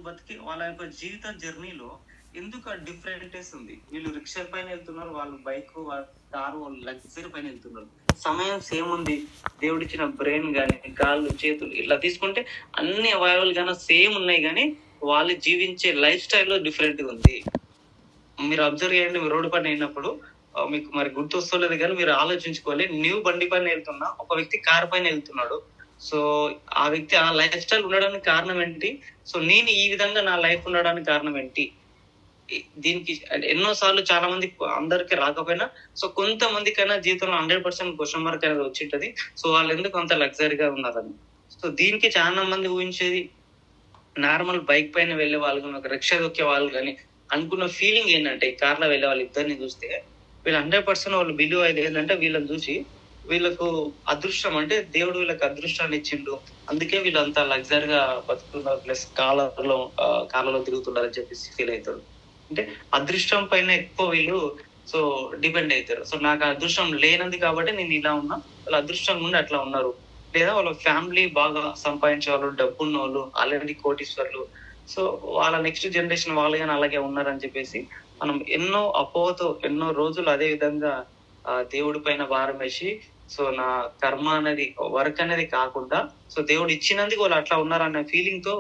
బతికి వాళ్ళ యొక్క జీవిత జర్నీలో ఎందుకు ఆ డిఫరెంటెస్ ఉంది. వీళ్ళు రిక్షా పైన వెళ్తున్నారు, వాళ్ళు బైక్, కారు, వాళ్ళు లగ్జరీ పైన వెళ్తున్నారు. సమయం సేమ్ ఉంది. దేవుడిచ్చిన బ్రెయిన్ కానీ, కాళ్ళు, చేతులు ఇట్లా తీసుకుంటే అన్ని అవయవాలు కానీ సేమ్ ఉన్నాయి, కానీ వాళ్ళు జీవించే లైఫ్ స్టైల్లో డిఫరెంట్గా ఉంది. మీరు అబ్జర్వ్ చేయండి, మీరు రోడ్డు పైన వెళ్ళినప్పుడు మీకు మరి గుర్తొస్తలేదు, కానీ మీరు ఆలోచించుకోవాలి. న్యూ బండి పైన వెళ్తున్నా, ఒక వ్యక్తి కార్ పైన వెళ్తున్నాడు. సో ఆ వ్యక్తి ఆ లైఫ్ స్టైల్ ఉండడానికి కారణం ఏంటి? సో నేను ఈ విధంగా నా లైఫ్ ఉండడానికి కారణం ఏంటి? దీనికి ఎన్నో సార్లు చాలా మంది, అందరికి రాకపోయినా సో కొంతమందికైనా జీవితంలో 100% క్వశ్చన్ మార్క్ అనేది వచ్చింటది. సో వాళ్ళు ఎందుకు అంత లగ్జరీగా ఉన్నారని. సో దీనికి చాలా మంది ఊహించేది, నార్మల్ బైక్ పైన వెళ్ళే వాళ్ళు కానీ, ఒక రిక్షా దొక్కే వాళ్ళు కానీ అనుకున్న ఫీలింగ్ ఏంటంటే, ఈ కార్లో వెళ్ళే వాళ్ళు ఇద్దరిని చూస్తే వీళ్ళు 100% వాళ్ళు బిలీవ్ అయ్యేది ఏంటంటే, వీళ్ళని చూసి వీళ్ళకు అదృష్టం, అంటే దేవుడు వీళ్ళకి అదృష్టాన్ని ఇచ్చిండు, అందుకే వీళ్ళు అంత లగ్జరీగా బతుకుతున్నారు, ప్లస్ కార్లలో తిరుగుతున్నారు అని చెప్పేసి ఫీల్ అవుతారు. అంటే అదృష్టం పైన ఎక్కువ వీళ్ళు సో డిపెండ్ అవుతారు. సో నాకు అదృష్టం లేనంది కాబట్టి నేను ఇలా ఉన్నా, వాళ్ళ అదృష్టం ఉండి అట్లా ఉన్నారు. లేదా వాళ్ళ ఫ్యామిలీ బాగా సంపాదించే వాళ్ళు, డబ్బున్న వాళ్ళు, ఆల్రెడీ కోటీశ్వర్లు, సో వాళ్ళ నెక్స్ట్ జనరేషన్ వాళ్ళు కానీ అలాగే ఉన్నారని చెప్పేసి మనం ఎన్నో అపోహతో ఎన్నో రోజులు అదే విధంగా దేవుడి పైన భారం వేసి, సో నా కర్మ అనేది, వర్క్ అనేది కాకుండా, సో దేవుడు ఇచ్చినందుకు వాళ్ళు అట్లా ఉన్నారన్న ఫీలింగ్ తో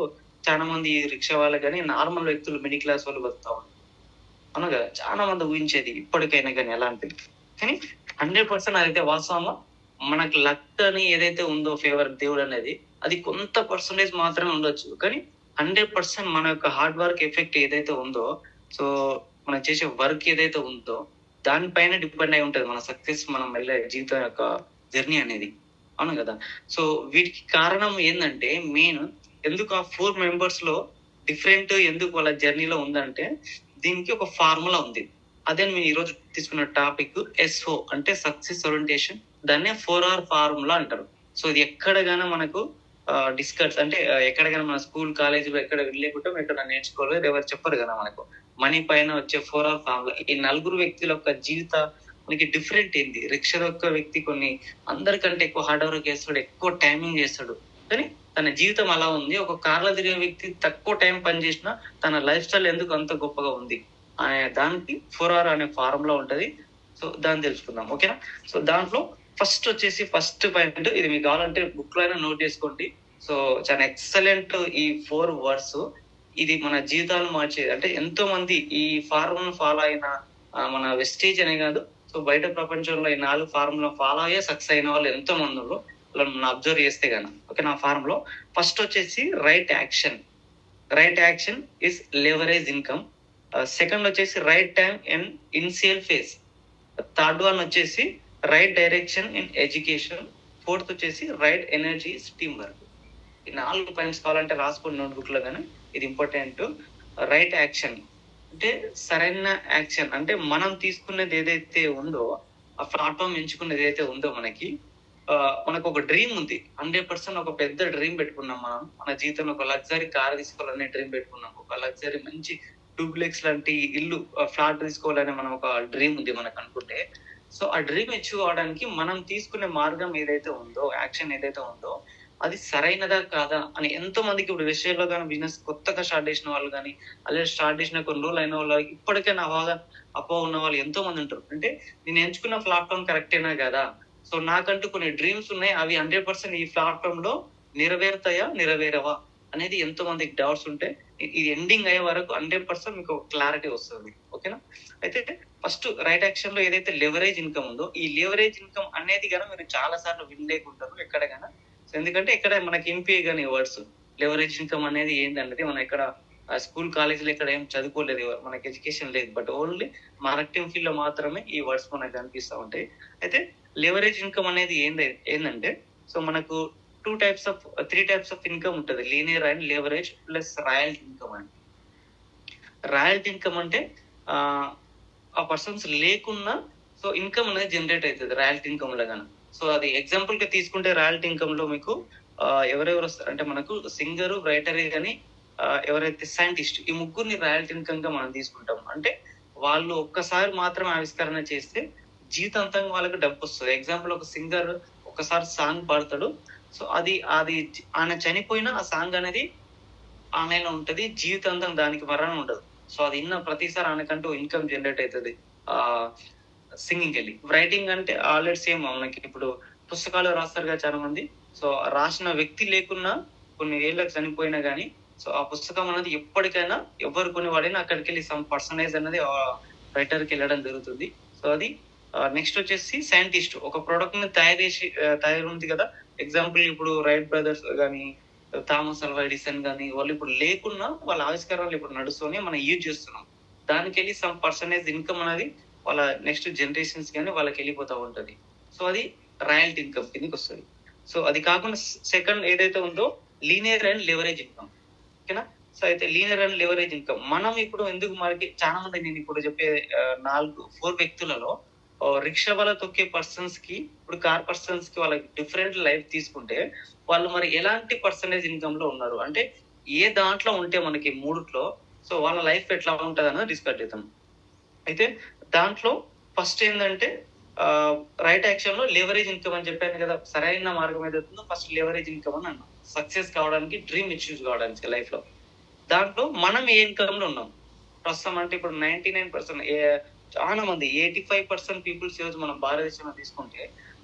చాలా మంది రిక్షా వాళ్ళు కానీ, నార్మల్ వ్యక్తులు, మిడిల్ క్లాస్ వాళ్ళు బతుకుతా ఉన్నారు. అవును కదా, చాలా మంది ఊహించేది ఇప్పటికైనా కానీ ఎలాంటిది. కానీ 100% అదైతే వాస్తవమా, మనకు లక్ అని ఏదైతే ఉందో, ఫేవర్ దేవుడు అనేది, అది కొంత పర్సంటేజ్ మాత్రమే ఉండొచ్చు. కానీ 100% మన యొక్క హార్డ్ వర్క్ ఎఫెక్ట్ ఏదైతే ఉందో, సో మనం చేసే వర్క్ ఏదైతే ఉందో దానిపైన డిపెండ్ అయి ఉంటది మన సక్సెస్, మనం వెళ్ళే జీవితం యొక్క జర్నీ అనేది. అవును కదా. సో వీటికి కారణం ఏంటంటే, మెయిన్ ఎందుకు ఆ 4 మెంబర్స్ లో డిఫరెంట్ ఎందుకు వాళ్ళ జర్నీలో ఉందంటే, దీనికి ఒక ఫార్ములా ఉంది. అదే మేము ఈ రోజు తీసుకున్న టాపిక్ SO అంటే సక్సెస్ ఓరియంటేషన్. దాన్నే 4R ఫార్ములా అంటారు. సో ఇది ఎక్కడగానే మనకు డిస్కస్ అంటే ఎక్కడైనా మన స్కూల్ కాలేజీలో ఎక్కడ వెళ్ళేకుంటే ఎక్కడ నేర్చుకోలేదు, ఎవరు చెప్పరు కదా మనకు. మనీ పైన వచ్చే 4R ఫార్ములా. ఈ నలుగురు వ్యక్తుల యొక్క జీవిత మనకి డిఫరెంట్ ఏంది. రిక్షా యొక్క వ్యక్తి కొన్ని అందరికంటే ఎక్కువ హార్డ్ వర్క్ చేస్తాడు, ఎక్కువ టైమింగ్ చేస్తాడు, కానీ తన జీవితం అలా ఉంది. ఒక కార్లో తిరిగే వ్యక్తి తక్కువ టైం పని చేసినా తన లైఫ్ స్టైల్ ఎందుకు అంత గొప్పగా ఉంది అనే దానికి 4R అనే ఫార్ములా ఉంటది. సో దాన్ని తెలుసుకుందాం, ఓకేనా. సో దాంట్లో ఫస్ట్ పాయింట్, ఇది మీకు కావాలంటే బుక్ లో అయినా నోట్ చేసుకోండి. సో చాలా ఎక్సలెంట్ ఈ 4 వర్డ్స్. ఇది మన జీవితాలు మార్చేది. అంటే ఎంతో మంది ఈ ఫార్ములా ఫాలో అయిన మన వెస్టేజ్ అనే కాదు, సో బయట ప్రపంచంలో ఈ 4 ఫార్ములా ఫాలో అయ్యే సక్సెస్ అయిన వాళ్ళు ఎంతో మంది ఉన్నారు. మనం అబ్జర్వ్ చేస్తే గానీ, ఓకే. నా formula first right action is leverage income. Second right time and initial phase. Third one right direction in education. Fourth right energy team work. ఈ 4 పాయింట్స్ కావాలంటే రాసుకోండి నోట్బుక్ లో, కానీ ఇది ఇంపార్టెంట్. రైట్ యాక్షన్ అంటే సరైన యాక్షన్, అంటే మనం తీసుకునేది ఏదైతే ఉందో, ఆ ప్లాట్ఫామ్ ఎంచుకునేది ఏదైతే ఉందో, మనకు ఒక డ్రీమ్ ఉంది. 100% ఒక పెద్ద డ్రీమ్ పెట్టుకున్నాం మనం. మన జీవితంలో ఒక లగ్జరీ కార్ తీసుకోవాలనే డ్రీమ్ పెట్టుకున్నాం. ఒక లగ్జరీ మంచి డూప్లెక్స్ లాంటి ఇల్లు, ఫ్లాట్ తీసుకోవాలనే మనం ఒక డ్రీమ్ ఉంది మనకు అనుకుంటే. సో ఆ డ్రీమ్ అచీవ్ అవడానికి మనం తీసుకునే మార్గం ఏదైతే ఉందో, యాక్షన్ ఏదైతే ఉందో, అది సరైనదా కాదా అని ఎంతో మందికి ఇప్పుడు విషయంలో కానీ, బిజినెస్ కొత్తగా స్టార్ట్ చేసిన వాళ్ళు కానీ, అలాగే స్టార్ట్ చేసిన కొన్ని రోజులు అయిన వాళ్ళు, ఇప్పటికైనా అపోహ ఉన్న వాళ్ళు ఎంతో మంది ఉంటారు. అంటే నేను ఎంచుకున్న ప్లాట్ఫామ్ కరెక్టేనా కదా, సో నాకంటూ కొన్ని డ్రీమ్స్ ఉన్నాయి, అవి 100% ఈ ప్లాట్ఫామ్ లో నెరవేరవా అనేది ఎంతో మందికి డౌట్స్ ఉంటే, ఇది ఎండింగ్ అయ్యే వరకు 100% మీకు క్లారిటీ వస్తుంది, ఓకేనా. అయితే ఫస్ట్ రైట్ యాక్షన్ లో ఏదైతే లెవరేజ్ ఇన్కమ్ ఉందో, ఈ లెవరేజ్ ఇన్కమ్ అనేది కానీ మీరు చాలా సార్లు వినలేకుంటారు ఎక్కడైనా. ఎందుకంటే ఇక్కడ మనకి ఎంపీఏ కానీ వర్డ్స్ లెవరేజ్ ఇన్కమ్ అనేది ఏంటన్నది మనం ఇక్కడ స్కూల్ కాలేజీలో ఇక్కడ ఏం చదువుకోలేదు, మనకి ఎడ్యుకేషన్ లేదు. బట్ ఓన్లీ మార్కెటింగ్ ఫీల్డ్ లో మాత్రమే ఈ వర్డ్స్ మనకు కనిపిస్తూ ఉంటాయి. అయితే లెవరేజ్ ఇన్కమ్ అనేది ఏంటంటే, సో మనకు 3 టైప్స్ ఆఫ్ ఇన్కమ్ ఉంటుంది. Linear and leverage plus royalty income అని. రాయల్టీ ఇన్కమ్ అంటే ఆ పర్సన్స్ లేకున్నా సో ఇన్కమ్ అనేది జనరేట్ అవుతుంది రాయల్టీ ఇన్కమ్ లో గాను. సో అది ఎగ్జాంపుల్ గా తీసుకుంటే, రాయల్టీ ఇన్కమ్ లో మీకు ఎవరెవరు వస్తారు అంటే, మనకు సింగరు, రైటర్ కానీ ఎవరైతే సైంటిస్ట్, ఈ ముగ్గురిని రాయల్టీ ఇన్కమ్ గా మనం తీసుకుంటాం. అంటే వాళ్ళు ఒక్కసారి మాత్రమే ఆవిష్కరణ చేస్తే జీవితాంతంగా వాళ్ళకి డబ్బు వస్తుంది. ఎగ్జాంపుల్, ఒక సింగర్ ఒకసారి సాంగ్ పాడతాడు, సో అది ఆయన చనిపోయినా ఆ సాంగ్ అనేది ఆన్లైన్ లో ఉంటది, జీవితాంతం దానికి మరణం ఉండదు. సో అది విన్న ప్రతిసారి ఆయనకంటూ ఇన్కమ్ జనరేట్ అవుతుంది. ఆ సింగింగ్ వెళ్ళి రైటింగ్ అంటే ఆల్రెడీ సేమ్ మనకి ఇప్పుడు పుస్తకాలు రాస్తారు కదా చాలా మంది. సో రాసిన వ్యక్తి లేకున్నా కొన్ని ఏళ్ళకి చనిపోయినా గానీ సో ఆ పుస్తకం అనేది ఎప్పటికైనా ఎవరు కొనేవాడైనా అక్కడికి వెళ్ళి సమ్ పర్సనైజ్ అనేది రైటర్ కి వెళ్ళడం జరుగుతుంది. సో అది నెక్స్ట్ వచ్చేసి సైంటిస్ట్ ఒక ప్రొడక్ట్ ని తయారు ఉంది కదా. ఎగ్జాంపుల్ ఇప్పుడు రైట్ బ్రదర్స్ గానీ, థామస్ అల్వా ఎడిసన్ గానీ వాళ్ళు ఇప్పుడు లేకున్నా వాళ్ళ ఆవిష్కరణలు ఇప్పుడు నడుస్తూనే మనం యూజ్ చేస్తున్నాం. దానికి వెళ్ళి సమ్ పర్సనైజ్ ఇన్కమ్ అనేది వాళ్ళ నెక్స్ట్ జనరేషన్స్ కానీ వాళ్ళకి వెళ్ళిపోతా ఉంటది. సో అది రాయల్టీ ఇన్కమ్ కిందకి వస్తుంది. సో అది కాకుండా సెకండ్ ఏదైతే ఉందో లీనియర్ అండ్ లెవరేజ్ ఇన్కమ్. ఓకేనా. సో అయితే లీనియర్ అండ్ లెవరేజ్ ఇన్కమ్ మనం ఇప్పుడు ఎందుకు మనకి చాలా మంది నేను ఇప్పుడు చెప్పే 4 వ్యక్తులలో రిక్షా వాళ్ళ తొక్కే పర్సన్స్ కి ఇప్పుడు కార్ పర్సన్స్ కి వాళ్ళకి డిఫరెంట్ లైఫ్ తీసుకుంటే వాళ్ళు మరి ఎలాంటి పర్సనేజ్ ఇన్కమ్ లో ఉన్నారు అంటే ఏ దాంట్లో ఉంటే మనకి మూడిట్లో సో వాళ్ళ లైఫ్ ఎట్లా ఉంటది అన్నది డిస్కస్ చేద్దాం. అయితే దాంట్లో ఫస్ట్ ఏంటంటే రైట్ యాక్షన్ లో లెవరేజ్ ఇన్కమ్ అని చెప్పాను కదా. సరైన మార్గం ఏదైతుందో ఫస్ట్ లెవరేజ్ ఇన్కమ్ అని అన్నాం. సక్సెస్ కావడానికి, డ్రీమ్ అచీవ్ కావడానికి లైఫ్ లో. దాంట్లో మనం ఏ ఇన్కమ్ లో ఉన్నాం ప్రస్తుతం అంటే ఇప్పుడు 99% చాలా మంది 85% పీపుల్స్ ఈరోజు మనం భారతదేశంలో తీసుకుంటే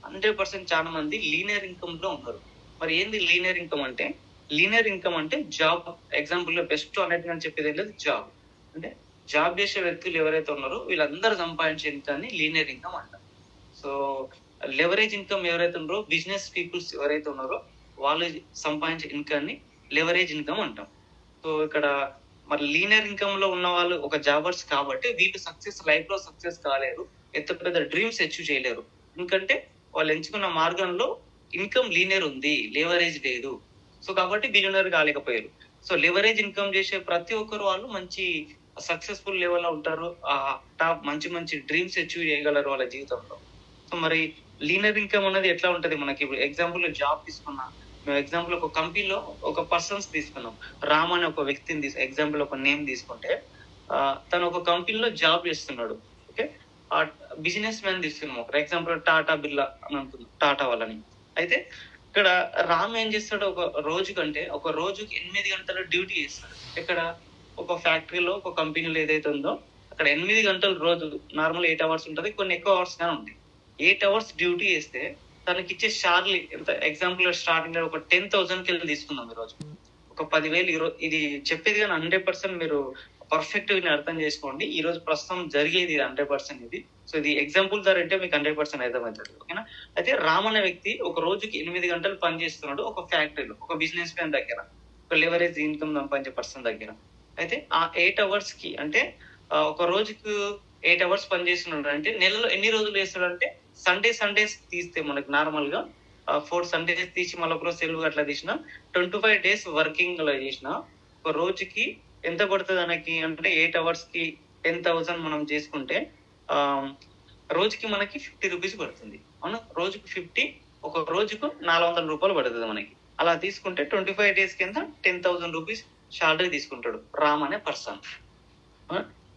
100% చాలా మంది లీనియర్ ఇన్కమ్ లో ఉన్నారు. మరి ఏంది లీనియర్ ఇన్కమ్ అంటే? లీనియర్ ఇన్కమ్ అంటే జాబ్. ఎగ్జాంపుల్ లో బెస్ట్ అన్నట్టుగా చెప్పేది ఏంటంటే జాబ్. అంటే జాబ్ చేసే వ్యక్తులు ఎవరైతే ఉన్నారో వీళ్ళందరూ సంపాదించే ఇన్కమ్ లీనియర్ ఇన్కమ్ అంటారు. సో లెవరేజ్ ఇన్కమ్ ఎవరైతే ఉన్నారో బిజినెస్ పీపుల్స్ ఎవరైతే ఉన్నారో వాళ్ళు సంపాదించే ఇన్కమ్ ని లెవరేజ్ ఇన్కమ్ అంటాం. సో ఇక్కడ మరి లీనియర్ ఇన్కమ్ లో ఉన్న వాళ్ళు ఒక జాబర్స్ కాబట్టి వీళ్ళు సక్సెస్ లైఫ్ లో సక్సెస్ కాలేరు, ఎంత పెద్ద డ్రీమ్స్ అచీవ్ చేయలేరు. ఎందుకంటే వాళ్ళు ఎంచుకున్న మార్గంలో ఇన్కమ్ లీనియర్ ఉంది, లెవరేజ్ లేదు. సో కాబట్టి బిలియనర్ కాలేకపోయారు. సో లెవరేజ్ ఇన్కమ్ చేసే ప్రతి ఒక్కరు వాళ్ళు మంచి సక్సెస్ఫుల్ లెవెల్ లో ఉంటారు. టాప్ మంచి మంచి డ్రీమ్స్ అచీవ్ చేయగలరు వాళ్ళ జీవితంలో. సో మరి లీనియర్ ఇన్కమ్ అనేది ఎట్లా ఉంటది మనకి? ఇప్పుడు ఎగ్జాంపుల్ జాబ్ తీసుకున్నా, ఎగ్జాంపుల్ ఒక కంపెనీలో ఒక పర్సన్స్ తీసుకున్నాం. రామ్ అనే ఒక వ్యక్తిని ఎగ్జాంపుల్ ఒక నేమ్ తీసుకుంటే తను ఒక కంపెనీలో జాబ్ చేస్తున్నాడు. ఓకే. ఆ బిజినెస్ మ్యాన్ తీసుకున్నాం ఫర్ ఎగ్జాంపుల్ టాటా బిర్లా అని అనుకుందాం, టాటా వాళ్ళని. అయితే ఇక్కడ రామ్ ఏం చేస్తాడు, ఒక రోజు కంటే ఒక రోజుకి 8 గంటల డ్యూటీ చేస్తాడు. ఇక్కడ ఒక ఫ్యాక్టరీలో ఒక కంపెనీలో ఏదైతే ఉందో అక్కడ 8 గంటలు రోజు నార్మల్ 8 అవర్స్ ఉంటుంది, కొన్ని ఎక్కువ అవర్స్ గానే ఉంటాయి. 8 అవర్స్ డ్యూటీ చేస్తే తనకి ఇచ్చే శాలరీ ఎంత? ఎగ్జాంపుల్ స్టార్టింగ్ ఒక 10,000 కి తీసుకుందాం ఈ రోజు. ఒక 10,000 ఇది చెప్పేది కానీ 100% మీరు పర్ఫెక్ట్ గా అర్థం చేసుకోండి. ఈ రోజు ప్రస్తుతం జరిగేది 100% ఇది. సో ఇది ఎగ్జాంపుల్ ద్వారా అంటే మీకు 100% అర్థమవుతుంది. ఓకేనా. అయితే రామ్ అనే వ్యక్తి ఒక రోజుకి 8 గంటలు పని చేస్తున్నాడు ఒక ఫ్యాక్టరీలో, ఒక బిజినెస్ మ్యాన్ దగ్గర, ఒక లెవరేజ్ ఇన్కమ్ సంపాదించే పర్సన్ దగ్గర. అయితే ఆ 8 అవర్స్ కి అంటే ఒక రోజుకు 8 అవర్స్ పని చేస్తున్నాడు అంటే నెలలో ఎన్ని రోజులు చేస్తాడంటే సండేస్ తీస్తే మనకి నార్మల్ గా 4 సండేస్ తీసి మళ్ళీ ఒక రోజు సెలవు అట్లా తీసిన 25 days వర్కింగ్ లో చేసిన ఒక రోజుకి ఎంత పడుతుంది మనకి అంటే 8 అవర్స్ కి 10,000 మనం చేసుకుంటే రోజుకి మనకి 50 రూపీస్ పడుతుంది. అవునా. రోజుకి 50, ఒక రోజుకు 400 రూపాయలు పడుతుంది మనకి. అలా తీసుకుంటే 25 days కింద 10,000 రూపీస్ శాలరీ తీసుకుంటాడు రామ్ అనే పర్సన్.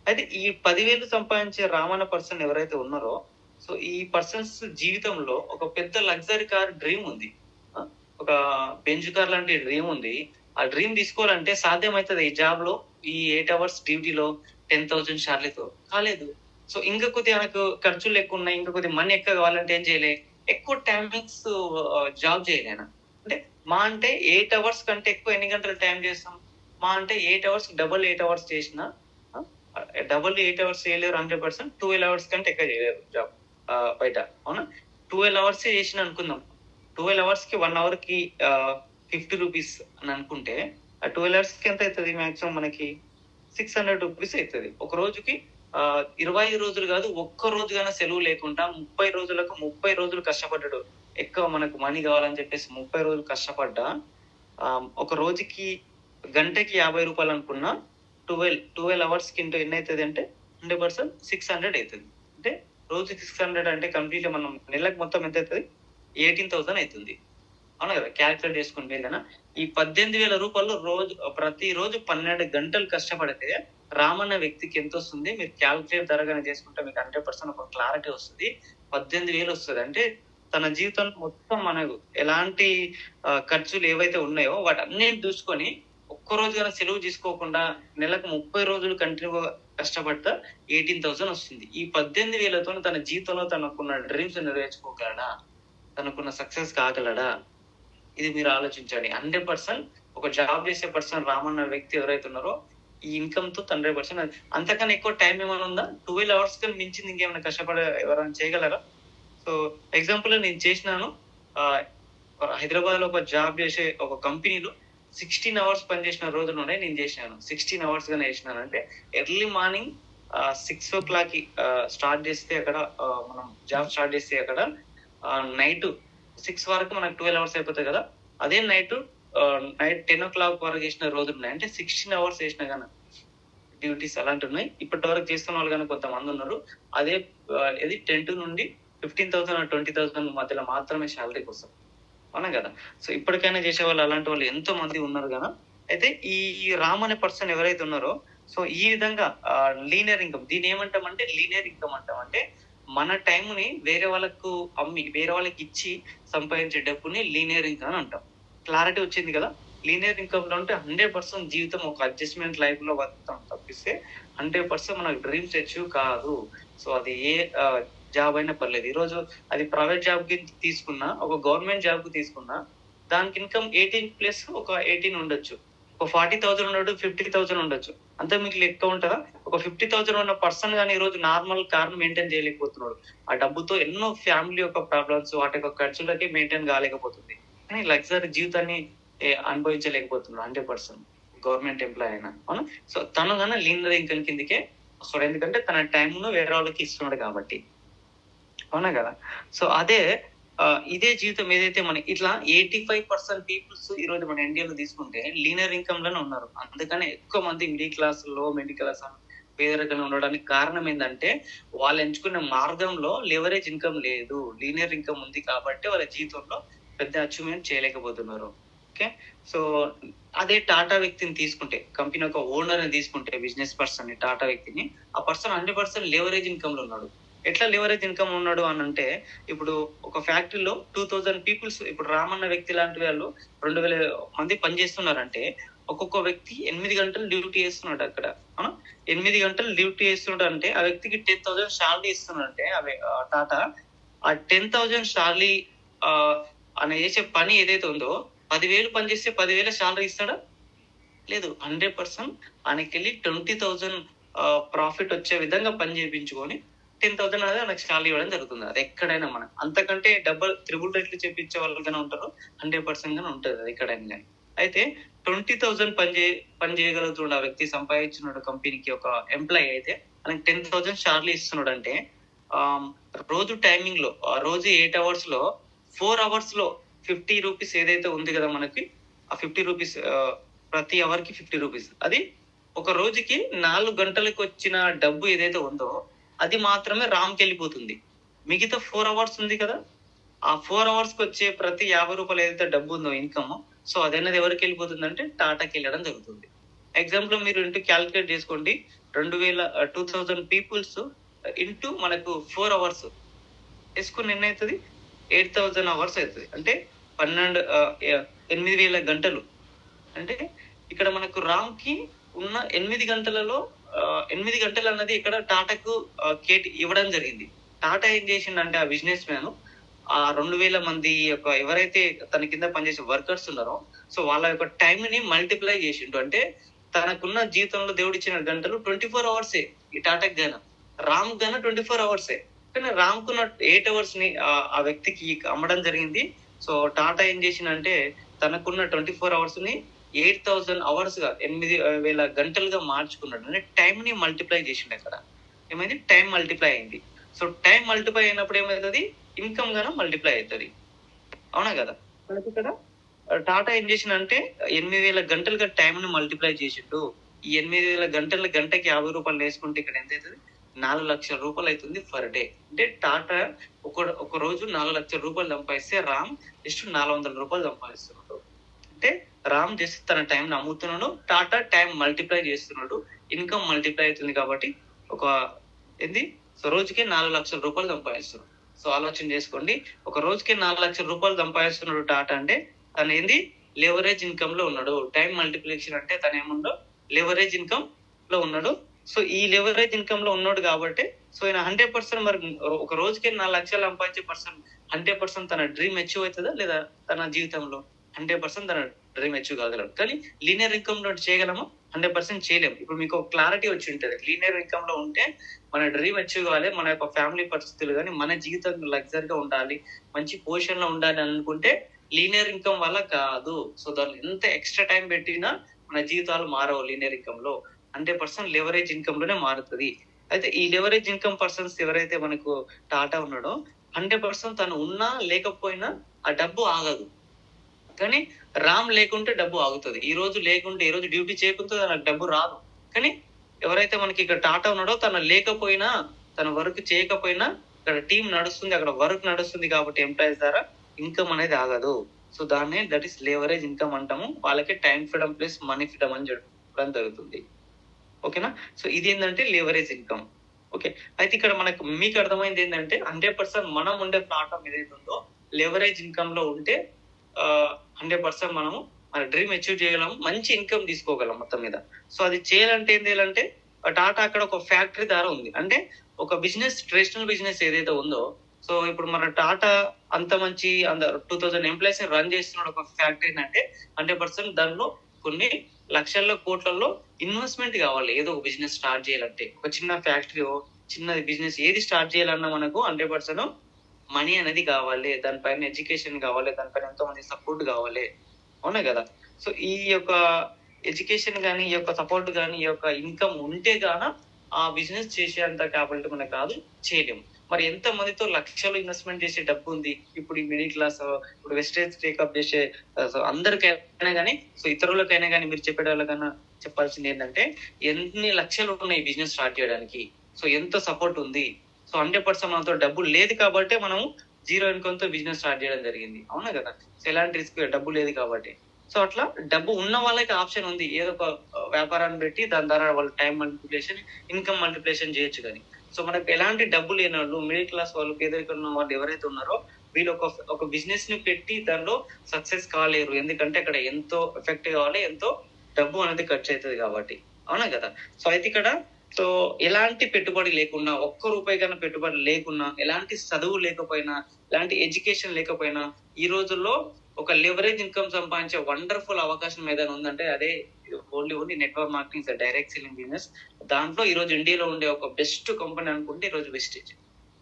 అయితే ఈ 10,000 సంపాదించే రామ్ అనే పర్సన్ ఎవరైతే ఉన్నారో సో ఈ పర్సన్స్ జీవితంలో ఒక పెద్ద లగ్జరీ కార్ డ్రీమ్ ఉంది, ఒక బెంజ్ కార్ లాంటి డ్రీమ్ ఉంది. ఆ డ్రీమ్ తీసుకోవాలంటే సాధ్యమవుతుంది ఈ జాబ్ లో, ఈ 8 అవర్స్ డ్యూటీలో 10,000 శాలరీతో కాలేదు. సో ఇంకా కొద్దిగా మనకు ఖర్చులు ఎక్కువ ఉన్నాయి, ఇంకా కొద్దిగా మనీ ఎక్కువ కావాలంటే ఏం చేయలే, ఎక్కువ టైమింగ్స్ జాబ్ చేయలేను. అంటే మా అంటే 8 అవర్స్ కంటే ఎక్కువ ఎన్ని గంటలు టైం చేస్తాం? మా అంటే 8 అవర్స్ డబుల్ 8 అవర్స్ చేసిన డబుల్ 8 అవర్స్ చేయలేరు 100%. 12 అవర్స్ కంటే ఎక్కువ చేయలేరు జాబ్ బయట. అవునా. 12 అవర్స్ చేసిన అనుకుందాం. 12 అవర్స్ కి 1 అవర్ కి 50 రూపీస్ అని అనుకుంటే ఆ 12 అవర్స్ కి ఎంత అవుతుంది? మాక్సిమం మనకి 600 రూపీస్ అవుతుంది. ఒక రోజుకి 25 రోజులు కాదు, ఒక్క రోజుగానే సెలవు లేకుండా 30 రోజులకు 30 రోజులు కష్టపడ్డాడు. ఎక్కువ మనకు మనీ కావాలని చెప్పేసి 30 రోజులు కష్టపడ్డా ఒక రోజుకి గంటకి 50 రూపాయలు అనుకున్నా 12 అవర్స్ కి ఎన్ని అవుతుంది అంటే 100% 600 అవుతుంది. అంటే రోజుకి 600 అంటే కంప్లీట్ మనం నెలకు మొత్తం ఎంత అవుతుంది? 18,000 అవుతుంది. అవునా కదా. క్యాల్కులేట్ చేసుకుంటే కదా ఈ 18,000 రూపాయలు ప్రతి రోజు 12 గంటలు కష్టపడితే రామన్న వ్యక్తికి ఎంత వస్తుంది? మీరు క్యాల్కులేట్ ధరగానే చేసుకుంటే మీకు 100% ఒక క్లారిటీ వస్తుంది. 18,000 వస్తుంది. అంటే తన జీవితంలో మొత్తం మనకు ఎలాంటి ఖర్చులు ఏవైతే ఉన్నాయో వాటన్నిటిని చూసుకొని ఒక్క ఒక్క రోజు కన్నా సెలవు తీసుకోకుండా నెలకు 30 రోజులు కంటిన్యూగా కష్టపడతా 18,000 వస్తుంది. ఈ 18,000తో తన జీవితంలో తనకున్న డ్రీమ్స్ నెరవేర్చుకోగలడా? తనకున్న సక్సెస్ కాగలడా? ఇది మీరు ఆలోచించండి. 100% ఒక జాబ్ చేసే పర్సన్ రామన్న వ్యక్తి ఎవరైతే ఉన్నారో ఈ ఇన్కమ్ తో 100% అంతకన్నా ఎక్కువ టైం ఏమైనా ఉందా? 12 అవర్స్ కన్నా మించింది ఇంకేమైనా కష్టపడే ఎవరైనా చేయగలరా? సో ఎగ్జాంపుల్ నేను చేసినాను. హైదరాబాద్ లో ఒక జాబ్ చేసే ఒక కంపెనీలో 16 అవర్స్ పనిచేసిన రోజులు ఉన్నాయి. నేను చేసినాను 16 అవర్స్ గానే చేసినాను. అంటే ఎర్లీ మార్నింగ్ 6 o'clock స్టార్ట్ చేస్తే అక్కడ మనం జాబ్ స్టార్ట్ చేస్తే అక్కడ నైట్ 6 వరకు మనకు 12 అవర్స్ అయిపోతాయి కదా. అదే నైట్ 10 o'clock వరకు చేసిన రోజులు ఉన్నాయి. అంటే 16 అవర్స్ చేసిన కానీ డ్యూటీస్ అలాంటి ఉన్నాయి. ఇప్పటి వరకు చేస్తున్న వాళ్ళు కానీ కొంతమంది ఉన్నారు. అదే ఇది 10 నుండి 15,000 20,000 మధ్యలో మాత్రమే శాలరీకి వస్తారు, అవునా కదా. సో ఇప్పటికైనా చేసే వాళ్ళు అలాంటి వాళ్ళు ఎంతో మంది ఉన్నారు కదా. అయితే ఈ రామ్ అనే పర్సన్ ఎవరైతే ఉన్నారో, సో ఈ విధంగా లీనియర్ ఇన్కమ్, దీన్ని ఏమంటామంటే లీనియర్ ఇన్కమ్ అంటామంటే మన టైం ని వేరే వాళ్ళకు అమ్మి వేరే వాళ్ళకి ఇచ్చి సంపాదించే డబ్బుని లీనియర్ ఇన్కమ్ అని అంటాం. క్లారిటీ వచ్చింది కదా. లీనియర్ ఇన్కమ్ లో అంటే 100% జీవితం ఒక అడ్జస్ట్మెంట్ లైఫ్ లో బతుకుతాం తప్పిస్తే 100% మనకు డ్రీమ్స్ అచీవ్ కాదు. సో అది ఏ జాబ్ అయినా పర్లేదు. ఈ రోజు అది ప్రైవేట్ జాబ్ కి తీసుకున్నా, ఒక గవర్నమెంట్ జాబ్ కి తీసుకున్నా దానికి ఇన్కమ్ 18+ ఒక 18 ఉండొచ్చు. ఒక 40,000 ఉండొచ్చు, 50,000 ఉండొచ్చు. అంతే మీకు లెక్క ఉంటుందా? ఒక 50,000 ఉన్న పర్సన్ కానీ ఈ రోజు నార్మల్ కార్ మెయింటైన్ చేయలేకపోతున్నాడు. ఆ డబ్బుతో ఎన్నో ఫ్యామిలీ యొక్క ప్రాబ్లమ్స్, వాటి యొక్క ఖర్చులకి మెయింటైన్ కాలేకపోతుంది. కానీ లగ్జరీ జీవితాన్ని అనుభవించలేకపోతున్నాడు 100% గవర్నమెంట్ ఎంప్లాయ్ అయినా, అవునా. సో తను కానీ లీనియర్ ఇన్కమ్ కిందకే వస్తాడు. ఎందుకంటే తన టైం ను వేరే వాళ్ళకి ఇస్తున్నాడు కాబట్టి, అవునా కదా. సో అదే ఇదే జీవితం ఏదైతే మన ఇట్లా 85% పీపుల్స్ ఈ రోజు మన ఇండియాలో తీసుకుంటే లీనియర్ ఇన్కమ్ లోనే ఉన్నారు. అందుకనే ఎక్కువ మంది మిడిల్ క్లాస్, లో మిడిల్ క్లాస్ పేదరికంగా ఉండడానికి కారణం ఏంటంటే వాళ్ళు ఎంచుకున్న మార్గంలో లెవరేజ్ ఇన్కమ్ లేదు, లీనియర్ ఇన్కమ్ ఉంది కాబట్టి వాళ్ళ జీవితంలో పెద్ద అచీవ్మెంట్ చేయలేకపోతున్నారు. ఓకే. సో అదే టాటా వ్యక్తిని తీసుకుంటే, కంపెనీ ఒక ఓనర్ ని తీసుకుంటే, బిజినెస్ పర్సన్ ని, టాటా వ్యక్తిని, ఆ పర్సన్ 100% లెవరేజ్ ఇన్కమ్ లో ఉన్నాడు. ఎట్లా లెవరేజ్ ఇన్కమ్ ఉన్నాడు అని అంటే, ఇప్పుడు ఒక ఫ్యాక్టరీలో 2,000 పీపుల్స్, ఇప్పుడు రామన్న వ్యక్తి లాంటి వాళ్ళు 2,000 మంది పనిచేస్తున్నారంటే ఒక్కొక్క వ్యక్తి 8 గంటలు డ్యూటీ చేస్తున్నాడు అక్కడ. 8 గంటలు డ్యూటీ చేస్తున్నాడు అంటే ఆ వ్యక్తికి 10,000 శాలరీ ఇస్తున్నాడు. అంటే టాటా ఆ 10,000 శాలరీ ఆయన చేసే పని ఏదైతే ఉందో 10,000 పని చేస్తే 10,000 శాలరీ ఇస్తాడా? లేదు. 100% ఆయనకి వెళ్ళి 20,000 ప్రాఫిట్ వచ్చే విధంగా పని చేయించుకొని 10,000 అనేది నాకు శాలరీ ఇవ్వడం జరుగుతుంది. అది ఎక్కడైనా మనం అంతకంటే డబుల్ త్రిబుల్ రేట్లు చేపించే వాళ్ళు కానీ ఉంటారు, 100% గానే ఉంటుంది అది ఎక్కడైనా కానీ. అయితే 20,000 పని చేయగలుగుతున్నాడు ఆ వ్యక్తి, సంపాదించున్నాడు కంపెనీకి ఒక ఎంప్లాయీ. అయితే ఆయనకి 10,000 శాలరీ ఇస్తున్నాడు అంటే రోజు టైమింగ్ లో, రోజు 8 hours లో 4 hours లో 50 రూపీస్ ఏదైతే ఉంది కదా మనకి, ఆ 50 రూపీస్ ప్రతి అవర్ కి 50 రూపీస్, అది ఒక రోజుకి 4 గంటలకు వచ్చిన డబ్బు ఏదైతే ఉందో అది మాత్రమే రామ్కి వెళ్ళిపోతుంది. మిగతా 4 hours ఉంది కదా, ఆ 4 hours కి వచ్చే ప్రతి 50 రూపాయలు ఏదైతే డబ్బు ఉందో ఇన్కమ్, సో అదన్నది ఎవరికి వెళ్ళిపోతుంది అంటే టాటాకి వెళ్ళడం జరుగుతుంది. ఎగ్జాంపుల్ మీరు ఇంటూ క్యాల్కులేట్ చేసుకోండి. 2,000 పీపుల్స్ ఇంటూ మనకు 4 hours వేసుకుని ఎన్ని అవుతుంది? 8,000 hours అవుతుంది. అంటే 8,000 గంటలు. అంటే ఇక్కడ మనకు రామ్ కి ఉన్న 8 గంటలలో 8 గంటలు అన్నది ఇక్కడ టాటాకు ఇవ్వడం జరిగింది. టాటా ఏం చేసిండంటే ఆ బిజినెస్ మ్యాన్ ఆ 2,000 మంది యొక్క ఎవరైతే తన కింద పనిచేసే వర్కర్స్ ఉన్నారో, సో వాళ్ళ యొక్క టైం ని మల్టిప్లై చేసిండు. అంటే తనకున్న జీవితంలో దేవుడిచ్చిన గంటలు 24 hours ఈ టాటాకి గాన, రామ్ గాన 24 hours. కానీ రామ్ కున్న 8 hours ని ఆ వ్యక్తికి అమ్మడం జరిగింది. సో టాటా ఏం చేసిందంటే తనకున్న 24 hours ని 8,000 hours గా 8,000 గంటలుగా మార్చుకున్నాడు. అంటే టైం ని మల్టిప్లై చేసిండు. అక్కడ ఏమైంది? టైం మల్టిప్లై అయింది. సో టైం మల్టిప్లై అయినప్పుడు ఏమవుతుంది? ఇన్కమ్ గానే మల్టిప్లై అవుతుంది, అవునా కదా. ఇక్కడ టాటా ఏం చేసిందంటే 8,000 గంటలుగా టైం ని మల్టిప్లై చేసిండు. ఈ 8,000 గంటకి 50 రూపాయలు వేసుకుంటే ఇక్కడ ఎంత అవుతుంది? 4 లక్షల రూపాయలు అవుతుంది పర్ డే. అంటే టాటా ఒక రోజు 4 లక్షల రూపాయలు సంపాదిస్తే రామ్ జస్ట్ 400 రూపాయలు సంపాదిస్తున్నాడు. అంటే రామ్ జస్ట్ తన టైం అమ్ముతున్నాడు, టాటా టైం మల్టిప్లై చేస్తున్నాడు, ఇన్కమ్ మల్టిప్లై అవుతుంది. కాబట్టి ఒక సో రోజుకి 4 లక్షల రూపాయలు సంపాదిస్తున్నాడు. సో ఆలోచన చేసుకోండి, ఒక రోజుకి 4 లక్షల రూపాయలు సంపాదిస్తున్నాడు టాటా అంటే తను లెవరేజ్ ఇన్కమ్ లో ఉన్నాడు. టైం మల్టిప్లికేషన్ అంటే తను ఏముండో లెవరేజ్ ఇన్కమ్ లో ఉన్నాడు. సో ఈ లెవరేజ్ ఇన్కమ్ లో ఉన్నాడు కాబట్టి సో ఈయన 100% మరి ఒక రోజుకి 4 లక్షలు సంపాదించే పర్సన్ 100% తన డ్రీమ్ అచీవ్ అవుతుందా లేదా? తన జీవితంలో 100% తన డ్రీమ్ అచీవ్ కాగలడు. కానీ లీనియర్ ఇన్కమ్ లో చేయగలమా? 100% చేయలేము. ఇప్పుడు మీకు ఒక క్లారిటీ వచ్చి ఉంటుంది. లీనియర్ ఇన్కమ్ లో ఉంటే మన డ్రీమ్ అచీవ్ కావాలి, మన యొక్క ఫ్యామిలీ పరిస్థితులు కానీ మన జీవితం లగ్జరీగా ఉండాలి, మంచి పొజిషన్ లో ఉండాలి అనుకుంటే లీనియర్ ఇన్కమ్ వల్ల కాదు. సో దాన్ని ఎంత ఎక్స్ట్రా టైం పెట్టినా మన జీవితాలు మారవు. లీనియర్ ఇన్కమ్ లో 100% లెవరేజ్ ఇన్కమ్ లోనే మారుతుంది. అయితే ఈ లెవరేజ్ ఇన్కమ్ పర్సన్స్ ఎవరైతే మనకు టాటా ఉన్నాడో 100% తను ఉన్నా లేకపోయినా ఆ డబ్బు ఆగదు. కానీ రామ్ లేకుంటే డబ్బు ఆగుతుంది. ఈ రోజు లేకుంటే, ఈ రోజు డ్యూటీ చేయకుంటే నాకు డబ్బు రాదు. కానీ ఎవరైతే మనకి ఇక్కడ టాటా ఉన్నాడో తను లేకపోయినా, తన వర్క్ చేయకపోయినా ఇక్కడ టీం నడుస్తుంది, అక్కడ వర్క్ నడుస్తుంది కాబట్టి ఎంప్లాయీస్ ద్వారా ఇన్కమ్ అనేది ఆగదు. సో దాన్ని దట్ ఈస్ లెవరేజ్ ఇన్కమ్ అంటాము. వాళ్ళకి time freedom plus money freedom అని చెప్పడం జరుగుతుంది. ఓకేనా? సో ఇది ఏంటంటే లెవరేజ్ ఇన్కమ్. ఓకే, అయితే ఇక్కడ మనకు మీకు అర్థమైంది ఏంటంటే 100% మనం ఉండే ప్లాట్ఫామ్ ఏదైతే ఉందో లెవరేజ్ ఇన్కమ్ లో ఉంటే 100% మనము మన డ్రీమ్ అచీవ్ చేయగలం, మంచి ఇన్కమ్ తీసుకోగలం మొత్తం మీద. సో అది చేయాలంటే ఏం చేయాలంటే టాటా అక్కడ ఒక ఫ్యాక్టరీ ద్వారా ఉంది. అంటే ఒక బిజినెస్, ట్రెడిషనల్ బిజినెస్ ఏదైతే ఉందో, సో ఇప్పుడు మన టాటా అంత మంచి 2000 ఎంప్లాయీస్ రన్ చేస్తున్నాడు ఒక ఫ్యాక్టరీ అంటే 100% దానిలో కొన్ని లక్షల్లో కోట్లలో ఇన్వెస్ట్మెంట్ కావాలి. ఏదో ఒక బిజినెస్ స్టార్ట్ చేయాలంటే, ఒక చిన్న ఫ్యాక్టరీ, చిన్నది బిజినెస్ ఏది స్టార్ట్ చేయాలన్నా మనకు 100% మనీ అనేది కావాలి, దానిపైన ఎడ్యుకేషన్ కావాలి, దానిపైన ఎంతో మంది సపోర్ట్ కావాలి. అవునా కదా? సో ఈ యొక్క ఎడ్యుకేషన్ కానీ, ఈ యొక్క సపోర్ట్ కానీ, ఈ యొక్క ఇన్కమ్ ఉంటే గాన ఆ బిజినెస్ చేసేంత క్యాపబిలిటీ మనకు కాదు, చేయలేము. మరి ఎంత మందితో లక్షలు ఇన్వెస్ట్మెంట్ చేసే డబ్బు ఉంది. ఇప్పుడు ఈ మిడిల్ క్లాస్, ఇప్పుడు వెస్టేజ్ టేకప్ చేసే అందరికైనా కానీ, సో ఇతరులకైనా కానీ, మీరు చెప్పే వాళ్ళకైనా చెప్పాల్సింది ఏంటంటే ఎన్ని లక్షలు ఉన్నాయి బిజినెస్ స్టార్ట్ చేయడానికి, సో ఎంత సపోర్ట్ ఉంది. సో 100% మనతో డబ్బు లేదు కాబట్టి మనము జీరో ఇన్కమ్ తో బిజినెస్ స్టార్ట్ చేయడం జరిగింది. అవునా కదా? సో ఎలాంటి రిస్క్, డబ్బు లేదు కాబట్టి. సో అట్లా డబ్బు ఉన్న వాళ్ళకి ఆప్షన్ ఉంది, ఏదో ఒక వ్యాపారాన్ని పెట్టి దాని ద్వారా వాళ్ళ టైం మల్టిప్లికేషన్, ఇన్కమ్ మల్టిప్లికేషన్ చేయొచ్చు. కానీ సో మనకు ఎలాంటి డబ్బు లేని వాళ్ళు, మిడిల్ క్లాస్ వాళ్ళు, పేదరికం ఉన్న వాళ్ళు ఎవరైతే ఉన్నారో వీళ్ళు ఒక బిజినెస్ ని పెట్టి దానిలో సక్సెస్ కాలేరు. ఎందుకంటే అక్కడ ఎంతో ఎఫెక్ట్ కావాలి, ఎంతో డబ్బు అనేది ఖర్చు అవుతుంది కాబట్టి. అవునా కదా? సో అయితే ఇక్కడ సో ఎలాంటి పెట్టుబడి లేకున్నా, ఒక్క రూపాయి కన్నా పెట్టుబడి లేకున్నా, ఎలాంటి చదువు లేకపోయినా, ఎలాంటి ఎడ్యుకేషన్ లేకపోయినా ఈ రోజుల్లో ఒక లెవరేజ్ ఇన్కమ్ సంపాదించే వండర్ఫుల్ అవకాశం ఏదైనా ఉందంటే అదే only network marketing, direct selling business. దాంట్లో ఈ రోజు ఇండియాలో ఉండే ఒక బెస్ట్ కంపెనీ అనుకుంటే ఈ రోజు వెస్టేజ్.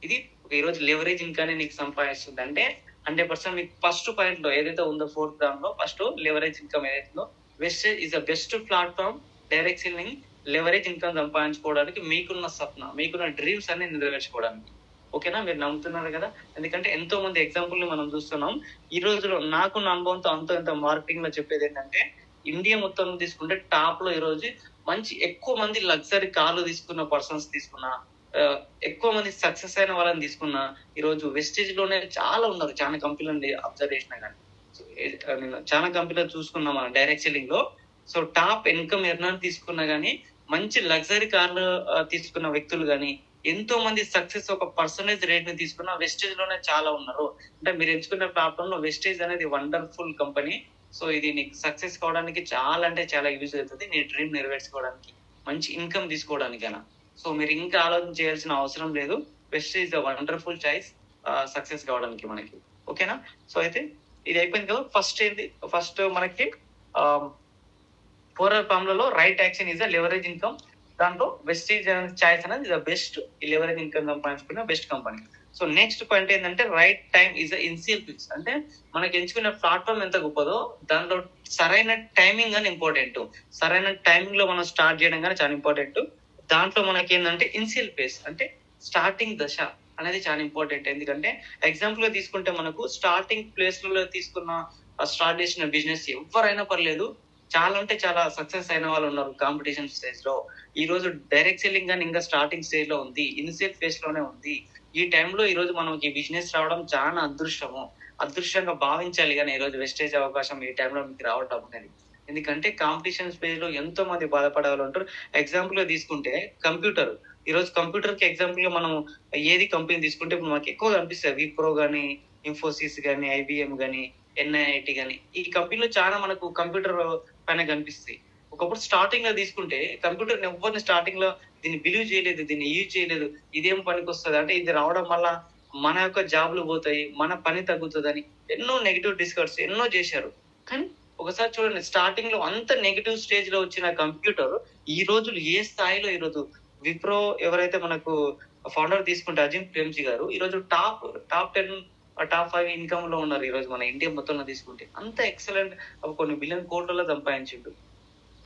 ఇది ఈ రోజు లెవరేజ్ ఇన్కమ్ నీకు సంపాదిస్తుంది అంటే 100% మీకు ఫస్ట్ పాయింట్ లో ఏదైతే ఉందో, ఫోర్త్ దాంట్లో ఫస్ట్ లెవరేజ్ ఇన్కమ్ ఏదైతే ఉందో, Vestige is the best platform direct selling leverage income సంపాదించుకోవడానికి, మీకున్న సప్న, మీకున్న డ్రీమ్స్ అన్ని నెరవేర్చుకోవడానికి. ఓకేనా? మీరు నమ్ముతున్నారు కదా? ఎందుకంటే ఎంతో మంది ఎగ్జాంపుల్ ని మనం చూస్తున్నాం ఈ రోజులో. నాకు నా అనుభవంతో ఎంత మార్కెటింగ్ లో చెప్పేది ఏంటంటే, ఇండియా మొత్తం తీసుకుంటే టాప్ లో ఈ రోజు మంచి ఎక్కువ మంది లగ్జరీ కార్లు తీసుకున్న పర్సన్స్ తీసుకున్నా, ఎక్కువ మంది సక్సెస్ అయిన వాళ్ళని తీసుకున్నా ఈ రోజు వెస్టేజ్ లోనే చాలా ఉన్నారు. చాలా కంపెనీలు అబ్జర్వ్ చేసినా కానీ, నేను చాలా కంపెనీలు చూసుకున్నా మన డైరెక్ట్ సెల్లింగ్ లో. సో టాప్ ఇన్కమ్ ఎర్నర్ తీసుకున్నా గానీ, మంచి లగ్జరీ కార్లు తీసుకున్న వ్యక్తులు కానీ, ఎంతో మంది సక్సెస్ ఒక పర్సంటేజ్ రేట్ ని తీసుకున్న వెస్టేజ్ లోనే చాలా ఉన్నారు. అంటే మీరు ఎంచుకున్న ప్లాట్ఫామ్ లో వెస్టేజ్ అనేది వండర్ఫుల్ కంపెనీ. సో ఇది నీకు సక్సెస్ కావడానికి చాలా అంటే చాలా యూజ్ అవుతుంది, నీ డ్రీమ్ నెరవేర్చుకోవడానికి, మంచి ఇన్కమ్ తీసుకోవడానికైనా. సో మీరు ఇంకా ఆలోచన చేయాల్సిన అవసరం లేదు. Vestige the wonderful choice success కావడానికి మనకి. ఓకేనా? సో అయితే ఇది అయిపోయింది కదా. ఫస్ట్ మనకి ఫోర్ ఫార్ములలో right action is the leverage income. దాంట్లో వెస్టేజ్ చాయిస్ అనేది ద బెస్ట్ లెవరేజ్ ఇన్కమ్ సంపాదించుకున్న best company. So next point ఏంటంటే right time is the initial fix. అంటే మనకి ఎంచుకున్న ప్లాట్ఫామ్ ఎంత గొప్పదో దాంట్లో సరైన టైమింగ్ అని ఇంపార్టెంట్. సరైన టైమింగ్ లో మనం స్టార్ట్ చేయడం కానీ చాలా ఇంపార్టెంట్. దాంట్లో మనకి ఏంటంటే ఇనిషియల్ ఫేస్ అంటే స్టార్టింగ్ దశ అనేది చాలా ఇంపార్టెంట్. ఎందుకంటే ఎగ్జాంపుల్ గా తీసుకుంటే మనకు స్టార్టింగ్ ప్లేస్ లో తీసుకున్న స్టార్ట్ చేసిన బిజినెస్ ఎవరైనా పర్లేదు, చాలా అంటే చాలా సక్సెస్ అయిన వాళ్ళు ఉన్నారు కాంపిటీషన్ స్టేజ్ లో. ఈ రోజు డైరెక్ట్ సెల్లింగ్ కానీ ఇంకా స్టార్టింగ్ స్టేజ్ లో ఉంది, ఇనిషియల్ ఫేజ్ లోనే ఉంది. ఈ టైంలో ఈ రోజు మనకి బిజినెస్ రావడం చాలా అదృష్టంగా భావించాలి. కానీ ఈ రోజు వెస్టేజ్ అవకాశం ఈ టైంలో మీకు రావడం అనేది. ఎందుకంటే కాంపిటీషన్ స్పేస్ లో ఎంతో మంది బాధపడే వాళ్ళు ఉంటారు. ఎగ్జాంపుల్ గా తీసుకుంటే కంప్యూటర్. ఈ రోజు కంప్యూటర్ కి ఎగ్జాంపుల్ గా మనం ఏది కంపెనీ తీసుకుంటే ఇప్పుడు మనకి ఎక్కువ కనిపిస్తాయి, విప్రో గానీ, ఇన్ఫోసిస్ గానీ, ఐబిఎం గానీ, NIT కానీ ఈ కంపెనీలో చాలా మనకు కంప్యూటర్ పైన కనిపిస్తాయి. ఒకప్పుడు స్టార్టింగ్ లో తీసుకుంటే కంప్యూటర్ ఎవరిని స్టార్టింగ్ లో దీన్ని బిలీవ్ చేయలేదు, దీన్ని యూజ్ చేయలేదు. ఇదేం పనికొస్తది అంటే ఇది రావడం వల్ల మన యొక్క జాబ్లు పోతాయి, మన పని తగ్గుతుందని ఎన్నో నెగటివ్ డిస్కస్ ఎన్నో చేశారు. కానీ ఒకసారి చూడండి, స్టార్టింగ్ లో అంత నెగటివ్ స్టేజ్ లో వచ్చిన కంప్యూటర్ ఈ రోజులు ఏ స్థాయిలో ఈరోజు విప్రో ఎవరైతే మనకు ఫౌండర్ తీసుకుంటే అజిమ్ ప్రేమ్జీ గారు ఈ రోజు టాప్ 10 టాప్ 5 ఇన్కమ్ లో ఉన్నారు. ఈ రోజు మన ఇండియా మొత్తంలో తీసుకుంటే అంత ఎక్సలెంట్ కొన్ని బిలియన్ కోట్లలో సంపాదించిండు.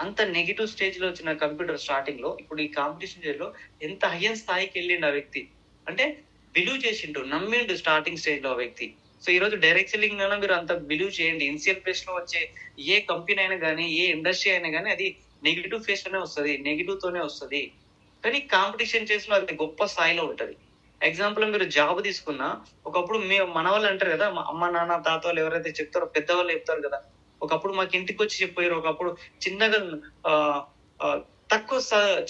అంత నెగిటివ్ స్టేజ్ లో వచ్చిన కంప్యూటర్ స్టార్టింగ్ లో ఇప్పుడు ఈ కాంపిటీషన్ స్టేజ్ లో ఎంత హయ్యర్ స్థాయికి వెళ్ళిండు ఆ వ్యక్తి అంటే బిలీవ్ చేసిండు, నమ్మిండు స్టార్టింగ్ స్టేజ్ లో ఆ వ్యక్తి. సో ఈ రోజు డైరెక్ట్ సెల్లింగ్ అయినా మీరు అంత బిలీవ్ చేయండి. ఇనిషియల్ ఫేజ్ లో వచ్చే ఏ కంపెనీ అయినా కానీ, ఏ ఇండస్ట్రీ అయినా కానీ అది నెగిటివ్ ఫేజ్ లోనే వస్తుంది, నెగిటివ్ తోనే వస్తుంది. కానీ కాంపిటీషన్ చేసిన అది గొప్ప స్థాయిలో ఉంటది. ఎగ్జాంపుల్ మీరు జాబ్ తీసుకున్నా, ఒకప్పుడు మన వాళ్ళు అంటారు కదా, మా అమ్మ నాన్న తాత వాళ్ళు ఎవరైతే చెప్తారో పెద్దవాళ్ళు చెప్తారు కదా, ఒకప్పుడు మాకు ఇంటికి వచ్చి చెప్పారు, ఒకప్పుడు చిన్నగా ఆ ఆ, తక్కువ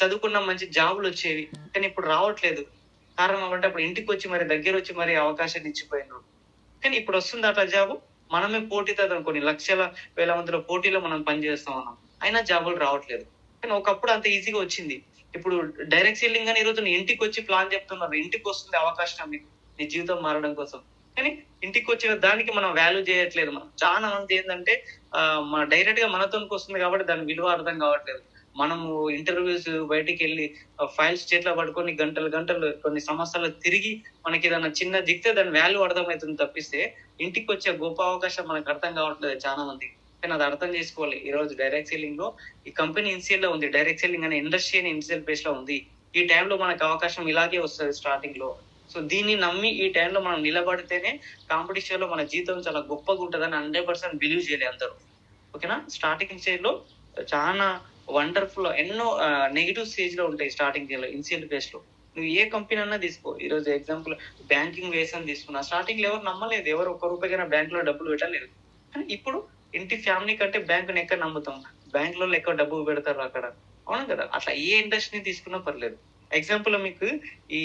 చదువుకున్న మంచి జాబులు వచ్చేవి, కానీ ఇప్పుడు రావట్లేదు. కారణం అంటే అప్పుడు ఇంటికి వచ్చి మరి దగ్గర వచ్చి మరి అవకాశాన్ని ఇచ్చిపోయినారు. కానీ ఇప్పుడు వస్తుంది అట్లా జాబు, మనమే పోటీతో కొన్ని లక్షల వేల మందిలో పోటీలో మనం పనిచేస్తా ఉన్నాం, అయినా జాబులు రావట్లేదు. కానీ ఒకప్పుడు అంత ఈజీగా వచ్చింది. ఇప్పుడు డైరెక్ట్ సెల్లింగ్ అని ఈరోజు నీ ఇంటికి వచ్చి ప్లాన్ చెప్తున్నారు, ఇంటికి వస్తుంది అవకాశం మీకు నీ జీవితం మారడం కోసం. కానీ ఇంటికి వచ్చిన దానికి మనం వాల్యూ చేయట్లేదు. మనం చాలా మంది ఏంటంటే మన డైరెక్ట్ గా మనతోనికి వస్తుంది కాబట్టి దాని విలువ అర్థం కావట్లేదు. మనము ఇంటర్వ్యూస్ బయటికి వెళ్ళి ఫైల్స్ చేతిలో పట్టుకొని గంటలు గంటలు కొన్ని సంవత్సరాలు తిరిగి మనకి ఏదైనా చిన్న దిక్తే దాని వాల్యూ అర్థమవుతుంది తప్పిస్తే ఇంటికి వచ్చే గొప్ప అవకాశం మనకు అర్థం కావట్లేదు చాలా మంది. కానీ అది అర్థం చేసుకోవాలి. ఈ రోజు డైరెక్ట్ సెల్లింగ్ లో ఈ కంపెనీ ఇన్సియల్ లో ఉంది, డైరెక్ట్ సెల్లింగ్ అనే ఇండస్ట్రీ అని ఇన్సియల్ ప్లేస్ లో ఉంది. ఈ టైంలో మనకు అవకాశం ఇలాగే వస్తుంది స్టార్టింగ్ లో. సో దీన్ని నమ్మి ఈ టైంలో మనం నిలబడితేనే కాంపిటీషన్ లో మన జీవితం చాలా గొప్పగా ఉంటుందని 100% బిలీవ్ చేయాలి అందరూ. ఓకేనా? స్టార్టింగ్ స్టేజ్ లో చాలా వండర్ఫుల్ ఎన్నో నెగిటివ్ స్టేజ్ లో ఉంటాయి. స్టార్టింగ్ స్టేజ్ లో ఇన్సియల్ ఫేజ్ లో నువ్వు ఏ కంపెనీ అన్నా తీసుకో. ఈ రోజు ఎగ్జాంపుల్ బ్యాంకింగ్ వేస్ అని తీసుకున్నా, స్టార్టింగ్ లో ఎవరు నమ్మలేదు, ఎవరు ఒక్క రూపాయికైనా బ్యాంక్ లో డబ్బులు పెట్టలేదు. కానీ ఇప్పుడు ఇంటి ఫ్యామిలీ కంటే బ్యాంకుని ఎక్కడ నమ్ముతాం, బ్యాంక్ లో ఎక్కువ డబ్బు పెడతారు అక్కడ. అవును కదా? అట్లా ఏ ఇండస్ట్రీని తీసుకున్నా పర్లేదు. ఎగ్జాంపుల్ మీకు ఈ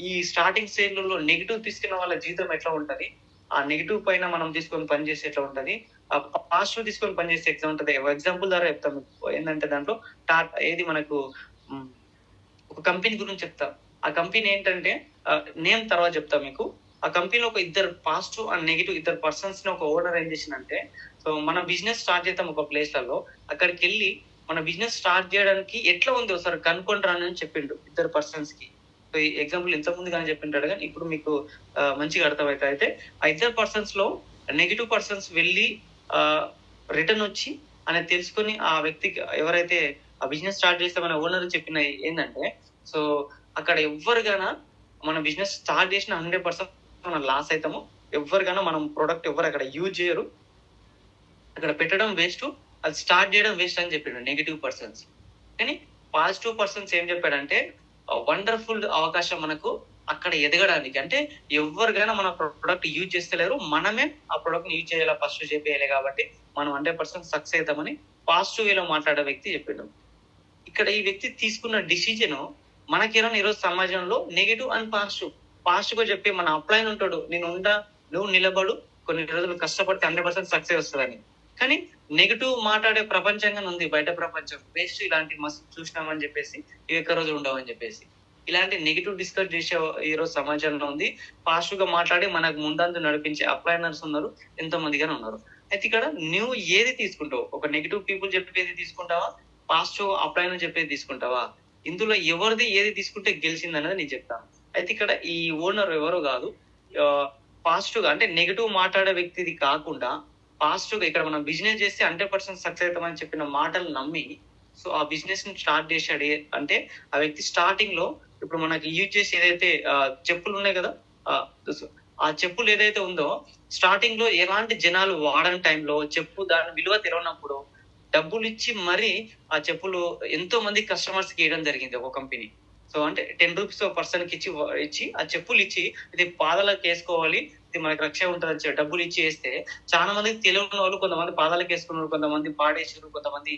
ఈ స్టార్టింగ్ స్టేజ్ లో నెగిటివ్ తీసుకున్న వాళ్ళ జీవితం ఎట్లా ఉంటది, ఆ నెగిటివ్ పైన మనం తీసుకొని పనిచేస్తే ఎట్లా ఉంటది, ఆ పాజిటివ్ తీసుకొని పనిచేస్తే ఎట్లా ఉంటది, ఎగ్జాంపుల్ ద్వారా చెప్తాం మీకు. ఏంటంటే దాంట్లో ఏది మనకు ఒక కంపెనీ గురించి చెప్తా. ఆ కంపెనీ ఏంటంటే నేమ్ తర్వాత చెప్తా మీకు. ఆ కంపెనీలో ఒక ఇద్దరు పాజిటివ్ అండ్ నెగిటివ్ ఇద్దరు పర్సన్స్ ని ఒక ఓనర్ ఏం చేసిందంటే, సో మన బిజినెస్ స్టార్ట్ చేద్దాం ఒక ప్లేస్లలో, అక్కడికి వెళ్ళి మన బిజినెస్ స్టార్ట్ చేయడానికి ఎట్లా ఉంది ఒకసారి కనుక్కొని రాని చెప్పిండు ఇద్దరు పర్సన్స్ కి. సో ఈ ఎగ్జాంపుల్ ఇంత ముందు కానీ చెప్పింటాడు, కానీ ఇప్పుడు మీకు మంచిగా అర్థమైతే. అయితే ఆ ఇద్దరు పర్సన్స్ లో నెగిటివ్ పర్సన్స్ వెళ్ళి రిటర్న్ వచ్చి అనేది తెలుసుకొని ఆ వ్యక్తికి ఎవరైతే ఆ బిజినెస్ స్టార్ట్ చేస్తామని ఓనర్ చెప్పిన ఏంటంటే, సో అక్కడ ఎవ్వరికైనా మన బిజినెస్ స్టార్ట్ చేసిన 100% మనం లాస్ అవుతాము, ఎవరికైనా మనం ప్రొడక్ట్ ఎవరు అక్కడ యూజ్ చేయరు, అక్కడ పెట్టడం వేస్ట్, అది స్టార్ట్ చేయడం వేస్ట్ అని చెప్పాడు నెగిటివ్ పర్సన్స్. కానీ పాజిటివ్ పర్సన్స్ ఏం చెప్పాడంటే, వండర్ఫుల్ అవకాశం మనకు అక్కడ ఎదగడానికి. అంటే ఎవరికైనా మన ప్రొడక్ట్ యూజ్ చేస్తలేరు, మనమే ఆ ప్రొడక్ట్ యూజ్ చేయాలి, ఫస్ట్ చెప్పేయాలి, కాబట్టి మనం 100% సక్సెస్ అవుతామని పాజిటివ్ వేలో మాట్లాడే వ్యక్తి చెప్పాడు. ఇక్కడ ఈ వ్యక్తి తీసుకున్న డిసిజన్ మనకేనా ఈరోజు సమాజంలో నెగిటివ్ అండ్ పాజిటివ్ గా చెప్పి మన అప్లైన్ ఉంటాడు, నువ్వు నిలబడు, కొన్ని రోజులు కష్టపడితే 100% సక్సెస్ వస్తుందని. కానీ నెగిటివ్ మాట్లాడే ప్రపంచంగా ఉంది బయట ప్రపంచం, వేస్ట్ ఇలాంటి మస్తు చూసినామని చెప్పేసి ఇవి ఒక్క రోజు ఉండవని చెప్పేసి ఇలాంటి నెగిటివ్ డిస్కస్ చేసే ఈ రోజు సమాజంలో ఉంది. పాజిటివ్ గా మాట్లాడి మనకు ముందందు నడిపించే అప్లైనర్స్ ఉన్నారు, ఎంతో మందిగానే ఉన్నారు. అయితే ఇక్కడ నువ్వు ఏది తీసుకుంటావు, ఒక నెగిటివ్ పీపుల్ చెప్పేది తీసుకుంటావా, పాజిటివ్ అప్లైనర్ చెప్పేది తీసుకుంటావా? ఇందులో ఎవరిది ఏది తీసుకుంటే గెలిచింది అనేది నేను చెప్తాను. అయితే ఇక్కడ ఈ ఓనర్ ఎవరో కాదు, పాజిటివ్ గా అంటే నెగిటివ్ మాట్లాడే వ్యక్తిది కాకుండా పాజిటివ్ గా ఇక్కడ మనం బిజినెస్ చేస్తే 100% సక్సెస్ అవుతామని చెప్పిన మాటలు నమ్మి సో ఆ బిజినెస్ ని స్టార్ట్ చేశాడు. అంటే ఆ వ్యక్తి స్టార్టింగ్ లో ఇప్పుడు మనకి యూజ్ చేసి ఏదైతే చెప్పులు ఉన్నాయి కదా, ఆ చెప్పులు ఏదైతే ఉందో స్టార్టింగ్ లో ఎలాంటి జనాలు వాడని టైంలో చెప్పు దాని విలువ తెలియనప్పుడు డబ్బులు ఇచ్చి మరి ఆ చెప్పులు ఎంతో మంది కస్టమర్స్ కి ఇవ్వడం జరిగింది ఒక కంపెనీ. సో అంటే 10 రూపీస్ పర్సన్ కి ఇచ్చి ఆ చెప్పులు ఇచ్చి ఇది పాదాలకు వేసుకోవాలి, ఇది మనకి రక్ష ఉంటుంది డబ్బులు ఇచ్చి వేస్తే చాలా మందికి తెలియని వాళ్ళు కొంతమంది పాదాలకు వేసుకున్నారు, కొంతమంది పాడేసారు, కొంతమంది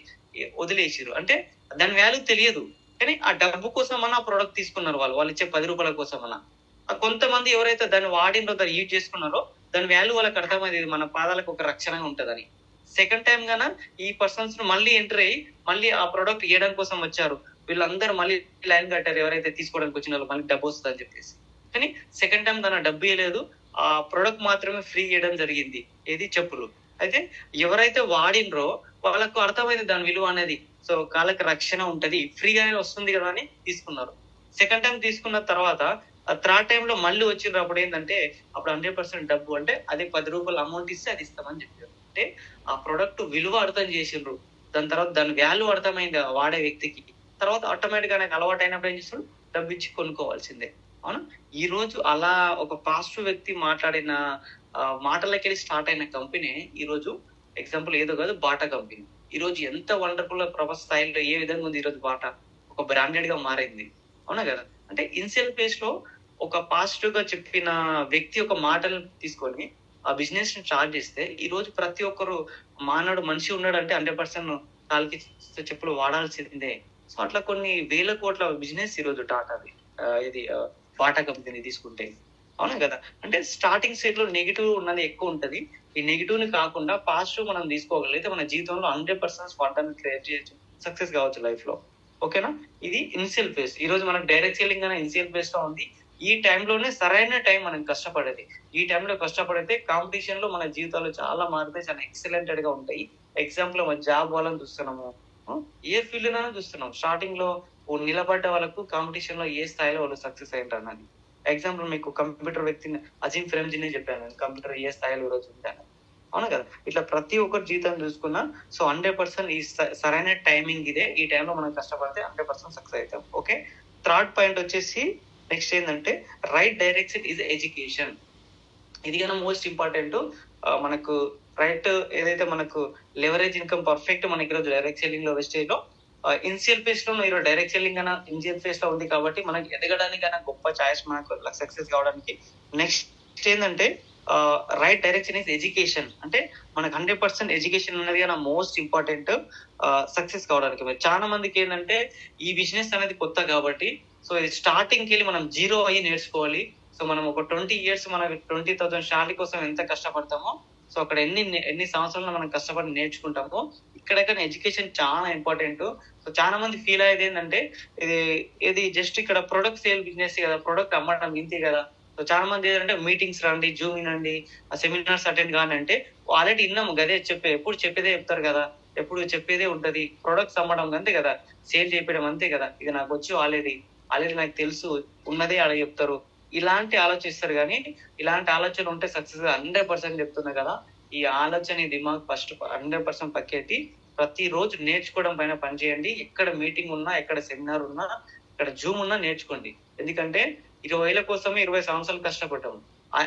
వదిలేసారు. అంటే దాని వాల్యూ తెలియదు, కానీ ఆ డబ్బు కోసం అన్న ఆ ప్రోడక్ట్ తీసుకున్నారు, వాళ్ళు ఇచ్చే 10 రూపాయల కోసం అన్న. కొంతమంది ఎవరైతే దాన్ని వాడినో దాన్ని యూజ్ చేసుకున్నారో దాని వాల్యూ వాళ్ళకి అర్థమైంది, ఇది మన పాదాలకు ఒక రక్షణగా ఉంటదని. సెకండ్ టైం గాన ఈ పర్సన్స్ మళ్ళీ ఎంటర్ అయ్యి మళ్ళీ ఆ ప్రొడక్ట్ ఇవ్వడం కోసం వచ్చారు. వీళ్ళందరూ మళ్ళీ లైన్ కట్టారు, ఎవరైతే తీసుకోవడానికి వచ్చిన వాళ్ళు మళ్ళీ డబ్బు వస్తుంది అని చెప్పేసి. కానీ సెకండ్ టైం తన డబ్బు ఇవ్వలేదు, ఆ ప్రొడక్ట్ మాత్రమే ఫ్రీ ఇవ్వడం జరిగింది. ఏది చెప్పులు. అయితే ఎవరైతే వాడినరో వాళ్ళకు అర్థమైంది దాని విలువ అనేది. సో కాళ్ళకి రక్షణ ఉంటది, ఫ్రీగానే వస్తుంది కదా అని తీసుకున్నారు. సెకండ్ టైం తీసుకున్న తర్వాత థర్డ్ టైం లో మళ్ళీ వచ్చినప్పుడు ఏంటంటే అప్పుడు 100% డబ్బు, అంటే అదే 10 రూపాయలు అమౌంట్ ఇస్తే అది ఇస్తామని చెప్పారు. అంటే ఆ ప్రొడక్ట్ విలువ అర్థం చేసిండ్రు. దాని తర్వాత దాని వాల్యూ అర్థమైంది ఆ వాడే వ్యక్తికి. తర్వాత ఆటోమేటిక్ గా నాకు అలవాటు అయినప్పుడు ఏం చేస్తాడు, డబ్బు ఇచ్చి కొనుక్కోవాల్సిందే. అవునా? ఈ రోజు అలా ఒక పాజిటివ్ వ్యక్తి మాట్లాడిన మాటలకెళ్ళి స్టార్ట్ అయిన కంపెనీ ఈ రోజు ఎగ్జాంపుల్ ఏదో కాదు, బాటా కంపెనీ. ఈ రోజు ఎంత వండర్ఫుల్ ప్రపంచ స్థాయిలో ఏ విధంగా ఉంది ఈ రోజు బాటా, ఒక బ్రాండెడ్ గా మారింది. అవునా కదా? అంటే ఇనిషియల్ ఫేజ్ లో ఒక పాజిటివ్ గా చెప్పిన వ్యక్తి ఒక మాటలు తీసుకొని ఆ బిజినెస్ ని స్టార్ట్ చేస్తే ఈ రోజు ప్రతి ఒక్కరు మానవుడు మనిషి ఉన్నాడంటే 100% కాలికి చెప్పులు వాడాల్సిందే. సో అట్లా కొన్ని వేల కోట్ల బిజినెస్ ఈ రోజు టాటాది, ఇది బాటా కంపెనీ తీసుకుంటే. అవునా కదా? అంటే స్టార్టింగ్ స్టేజ్ లో నెగిటివ్ ఉన్నది ఎక్కువ ఉంటది. ఈ నెగిటివ్ ని కాకుండా పాజిటివ్ మనం తీసుకోగలిగితే మన జీవితంలో 100% స్పాంటానిటీ క్రియేట్ చేయొచ్చు, సక్సెస్ కావచ్చు లైఫ్ లో. ఓకేనా? ఇది ఇనిషియల్ ఫేజ్. ఈ రోజు మనకు డైరెక్ట్ సెల్లింగ్ అనే ఇనిషియల్ ఫేజ్ లో ఉంది. ఈ టైంలోనే సరైన టైం మనం కష్టపడేది. ఈ టైంలో కష్టపడితే కాంపిటీషన్ లో మన జీవితాలు చాలా మారుతాయి, చాలా ఎక్సలెంటెడ్ గా ఉంటాయి. ఎగ్జాంపుల్ మన జాబ్ వాళ్ళని చూస్తున్నాము, ఏ ఫీల్డ్ అయినా చూస్తున్నాం. స్టార్టింగ్ లో నిలబడ్డ వాళ్ళకు కాంపిటీషన్ లో ఏ స్థాయిలో వాళ్ళు సక్సెస్ అయ్యారు అన్నది. ఎగ్జాంపుల్ మీకు కంప్యూటర్ వ్యక్తిని అజీం ప్రేమ్జీని చెప్పాను, కంప్యూటర్ ఏ స్థాయిలో ఈ రోజు ఉంటాను. అవునా కదా? ఇట్లా ప్రతి ఒక్కరి జీవితం చూసుకున్నా సో 100% ఈ సరైన టైమింగ్ ఇదే. ఈ టైంలో మనం కష్టపడితే 100% సక్సెస్ అవుతాం. ఓకే. థర్డ్ పాయింట్ వచ్చేసి నెక్స్ట్ ఏంటంటే రైట్ డైరెక్షన్ ఈజ్ ఎడ్యుకేషన్. ఇది కన్నా మోస్ట్ ఇంపార్టెంట్. మనకు రైట్ ఏదైతే మనకు లెవరేజ్ ఇన్కమ్ పర్ఫెక్ట్ మనకి ఈరోజు డైరెక్ట్ సెల్లింగ్ లో వెస్టేజ్ లో ఇనిషియల్ ఫేజ్ లో ఈరోజు డైరెక్ట్ సెల్లింగ్ అన్న ఇనిషియల్ ఫేజ్ లో ఉంది కాబట్టి మనకి ఎదగడానికి అన్న గొప్ప ఛాయిస్ మనకు సక్సెస్ కావడానికి. నెక్స్ట్ ఏంటంటే రైట్ డైరెక్షన్ ఇస్ ఎడ్యుకేషన్. అంటే మనకు 100% ఎడ్యుకేషన్ అనేది నా మోస్ట్ ఇంపార్టెంట్ సక్సెస్ కావడానికి. మరి చాలా మందికి ఏంటంటే ఈ బిజినెస్ అనేది కొత్త కాబట్టి సో ఇది స్టార్టింగ్ వెళ్ళి మనం జీరో అయ్యి నేర్చుకోవాలి. సో మనం ఒక 20 years మన 20,000 శాలరీ కోసం ఎంత కష్టపడతామో సో అక్కడ ఎన్ని సంవత్సరాలు మనం కష్టపడి నేర్చుకుంటామో ఇక్కడైనా ఎడ్యుకేషన్ చాలా ఇంపార్టెంట్. సో చాలా మంది ఫీల్ అయ్యేది ఏంటంటే ఇది జస్ట్ ఇక్కడ ప్రొడక్ట్ సేల్ బిజినెస్ కదా, ప్రొడక్ట్ అమ్మడం ఇంతే కదా. సో చాలా మంది ఏంటంటే మీటింగ్స్ రండి, జూమ్ వినండి, ఆ సెమినార్స్ అటెండ్ కానంటే ఆల్రెడీ విన్నాము గదే ఎప్పుడు చెప్పేదే చెప్తారు కదా, ఎప్పుడు చెప్పేదే ఉంటది. ప్రొడక్ట్స్ అమ్మడం అంతే కదా, సేల్ చేయడం అంతే కదా, ఇది నాకు వచ్చి ఆల్రెడీ నాకు తెలుసు ఉన్నదే అలా చెప్తారు. ఇలాంటి ఆలోచిస్తారు కానీ ఇలాంటి ఆలోచన ఉంటే సక్సెస్ 100% చెప్తున్నా కదా. ఈ ఆలోచన దిమాగ్ ఫస్ట్ 100% పక్కెట్టి ప్రతి రోజు నేర్చుకోవడం పైన పనిచేయండి. ఎక్కడ మీటింగ్ ఉన్నా, ఎక్కడ సెమినార్ ఉన్నా, ఎక్కడ జూమ్ ఉన్నా నేర్చుకోండి. ఎందుకంటే 20,000 కోసమే 20 సంవత్సరాలు కష్టపడ్డాము,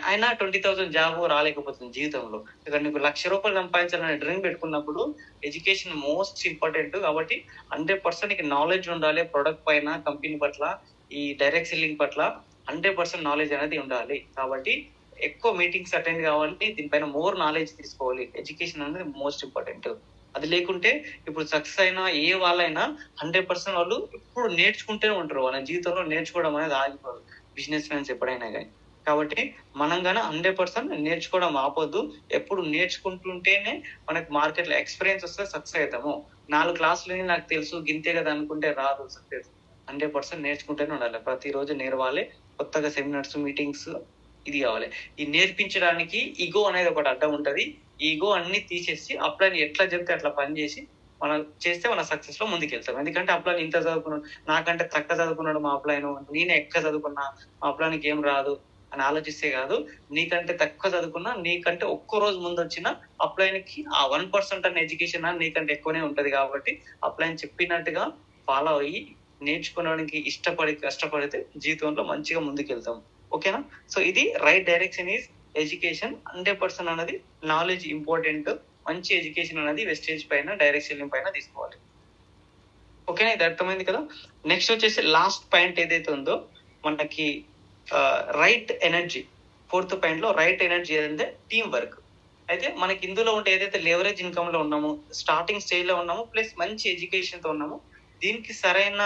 అయినా 20,000 జాబ్ రాలేకపోతుంది జీవితంలో. ఇక్కడ నీకు ₹1,00,000 సంపాదించాలనే డ్రీమ్ పెట్టుకున్నప్పుడు ఎడ్యుకేషన్ మోస్ట్ ఇంపార్టెంట్. కాబట్టి 100% నీకు నాలెడ్జ్ ఉండాలి ప్రొడక్ట్ పైన, కంపెనీ పట్ల, ఈ డైరెక్ట్ సెల్లింగ్ పట్ల 100% నాలెడ్జ్ అనేది ఉండాలి. కాబట్టి ఎక్కువ మీటింగ్స్ అటెండ్ కావాలి, దీనిపైన మోర్ నాలెడ్జ్ తీసుకోవాలి. ఎడ్యుకేషన్ అనేది మోస్ట్ ఇంపార్టెంట్. అది లేకుంటే ఇప్పుడు సక్సెస్ అయినా ఏ వాళ్ళైనా 100% వాళ్ళు ఎప్పుడు నేర్చుకుంటూనే ఉంటారు. వాళ్ళ జీవితంలో నేర్చుకోవడం అనేది ఆగిపోదు బిజినెస్ మ్యాన్స్ ఎప్పుడైనా కానీ. కాబట్టి మనం గానీ 100% నేర్చుకోవడం ఆపొద్దు. ఎప్పుడు నేర్చుకుంటుంటేనే మనకు మార్కెట్ లో ఎక్స్పీరియన్స్ వస్తే సక్సెస్ అవుతాము. 4 క్లాసులు నాకు తెలుసు గింతే కదా అనుకుంటే రాదు సక్సెస్. 100% నేర్చుకుంటూనే ఉండాలి. ప్రతిరోజు నేర్వాలి. కొత్తగా సెమినార్స్, మీటింగ్స్ ఇది కావాలి. ఈ నేర్పించడానికి ఈగో అనేది ఒకటి అడ్డం ఉంటది. ఈగో అన్ని తీసేసి అప్లైన్ ఎట్లా చెప్తే అట్లా పని చేసి మనం చేస్తే మన సక్సెస్ లో ముందుకెళ్తాం. ఎందుకంటే అప్లైన్ ఇంత చదువుకున్నాడు, నాకంటే తక్కువ చదువుకున్నాడు మా అప్లైన్, నేనే ఎక్కువ చదువుకున్నా, మా అప్లైన్కి ఏం రాదు అని ఆలోచిస్తే కాదు. నీకంటే తక్కువ చదువుకున్నా, నీకంటే ఒక్కో రోజు ముందు వచ్చిన అప్లైన్ కి ఆ 1% అనే ఎడ్యుకేషన్ నీకంటే ఎక్కువనే ఉంటది. కాబట్టి అప్లైన్ చెప్పినట్టుగా ఫాలో అయ్యి నేర్చుకోవడానికి కష్టపడితే జీవితంలో మంచిగా ముందుకెళ్తాం. ఓకేనా? సో ఇది రైట్ డైరెక్షన్ ఈజ్ ఎడ్యుకేషన్. 100% అనేది నాలెడ్జ్ ఇంపార్టెంట్. మంచి ఎడ్యుకేషన్ అనేది వెస్టేజ్ పైన, డైరెక్ట్ సెల్లింగ్ పైన తీసుకోవాలి. ఓకేనా? ఇది అర్థమైంది కదా. నెక్స్ట్ వచ్చేసి లాస్ట్ పాయింట్ ఏదైతే ఉందో మనకి రైట్ ఎనర్జీ. 4th పాయింట్ లో రైట్ ఎనర్జీ ఏదంటే టీం వర్క్. అయితే మనకి ఇందులో ఉంటే ఏదైతే లెవరేజ్ ఇన్కమ్ లో ఉన్నామో, స్టార్టింగ్ స్టేజ్ లో ఉన్నామో, ప్లస్ మంచి ఎడ్యుకేషన్ తో ఉన్నామో, దీనికి సరైన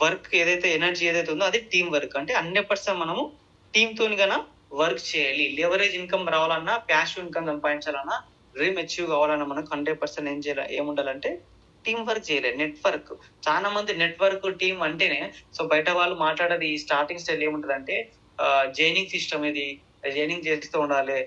వర్క్ ఏదైతే ఎనర్జీ ఏదైతే ఉందో అది టీం వర్క్. అంటే 100% మనము టీమ్ తోని గన వర్క్ చేయాలి. లెవరేజ్ ఇన్కమ్ రావాలన్నా, ప్యాసివ్ ఇన్కమ్ సంపాదించాలన్నా, డ్రీమ్ అచీవ్ కావాలన్నా మనకు 100% ఏముండాలంటే టీమ్ వర్క్ చేయాలి. నెట్వర్క్. చాలా మంది నెట్వర్క్ టీమ్ అంటేనే బయట వాళ్ళు మాట్లాడేది ఈ స్టార్టింగ్ స్టైల్ ఏముంటదంటే జైనింగ్ సిస్టమ్ ఇది, జైనింగ్ చేస్తూ ఉండాలి,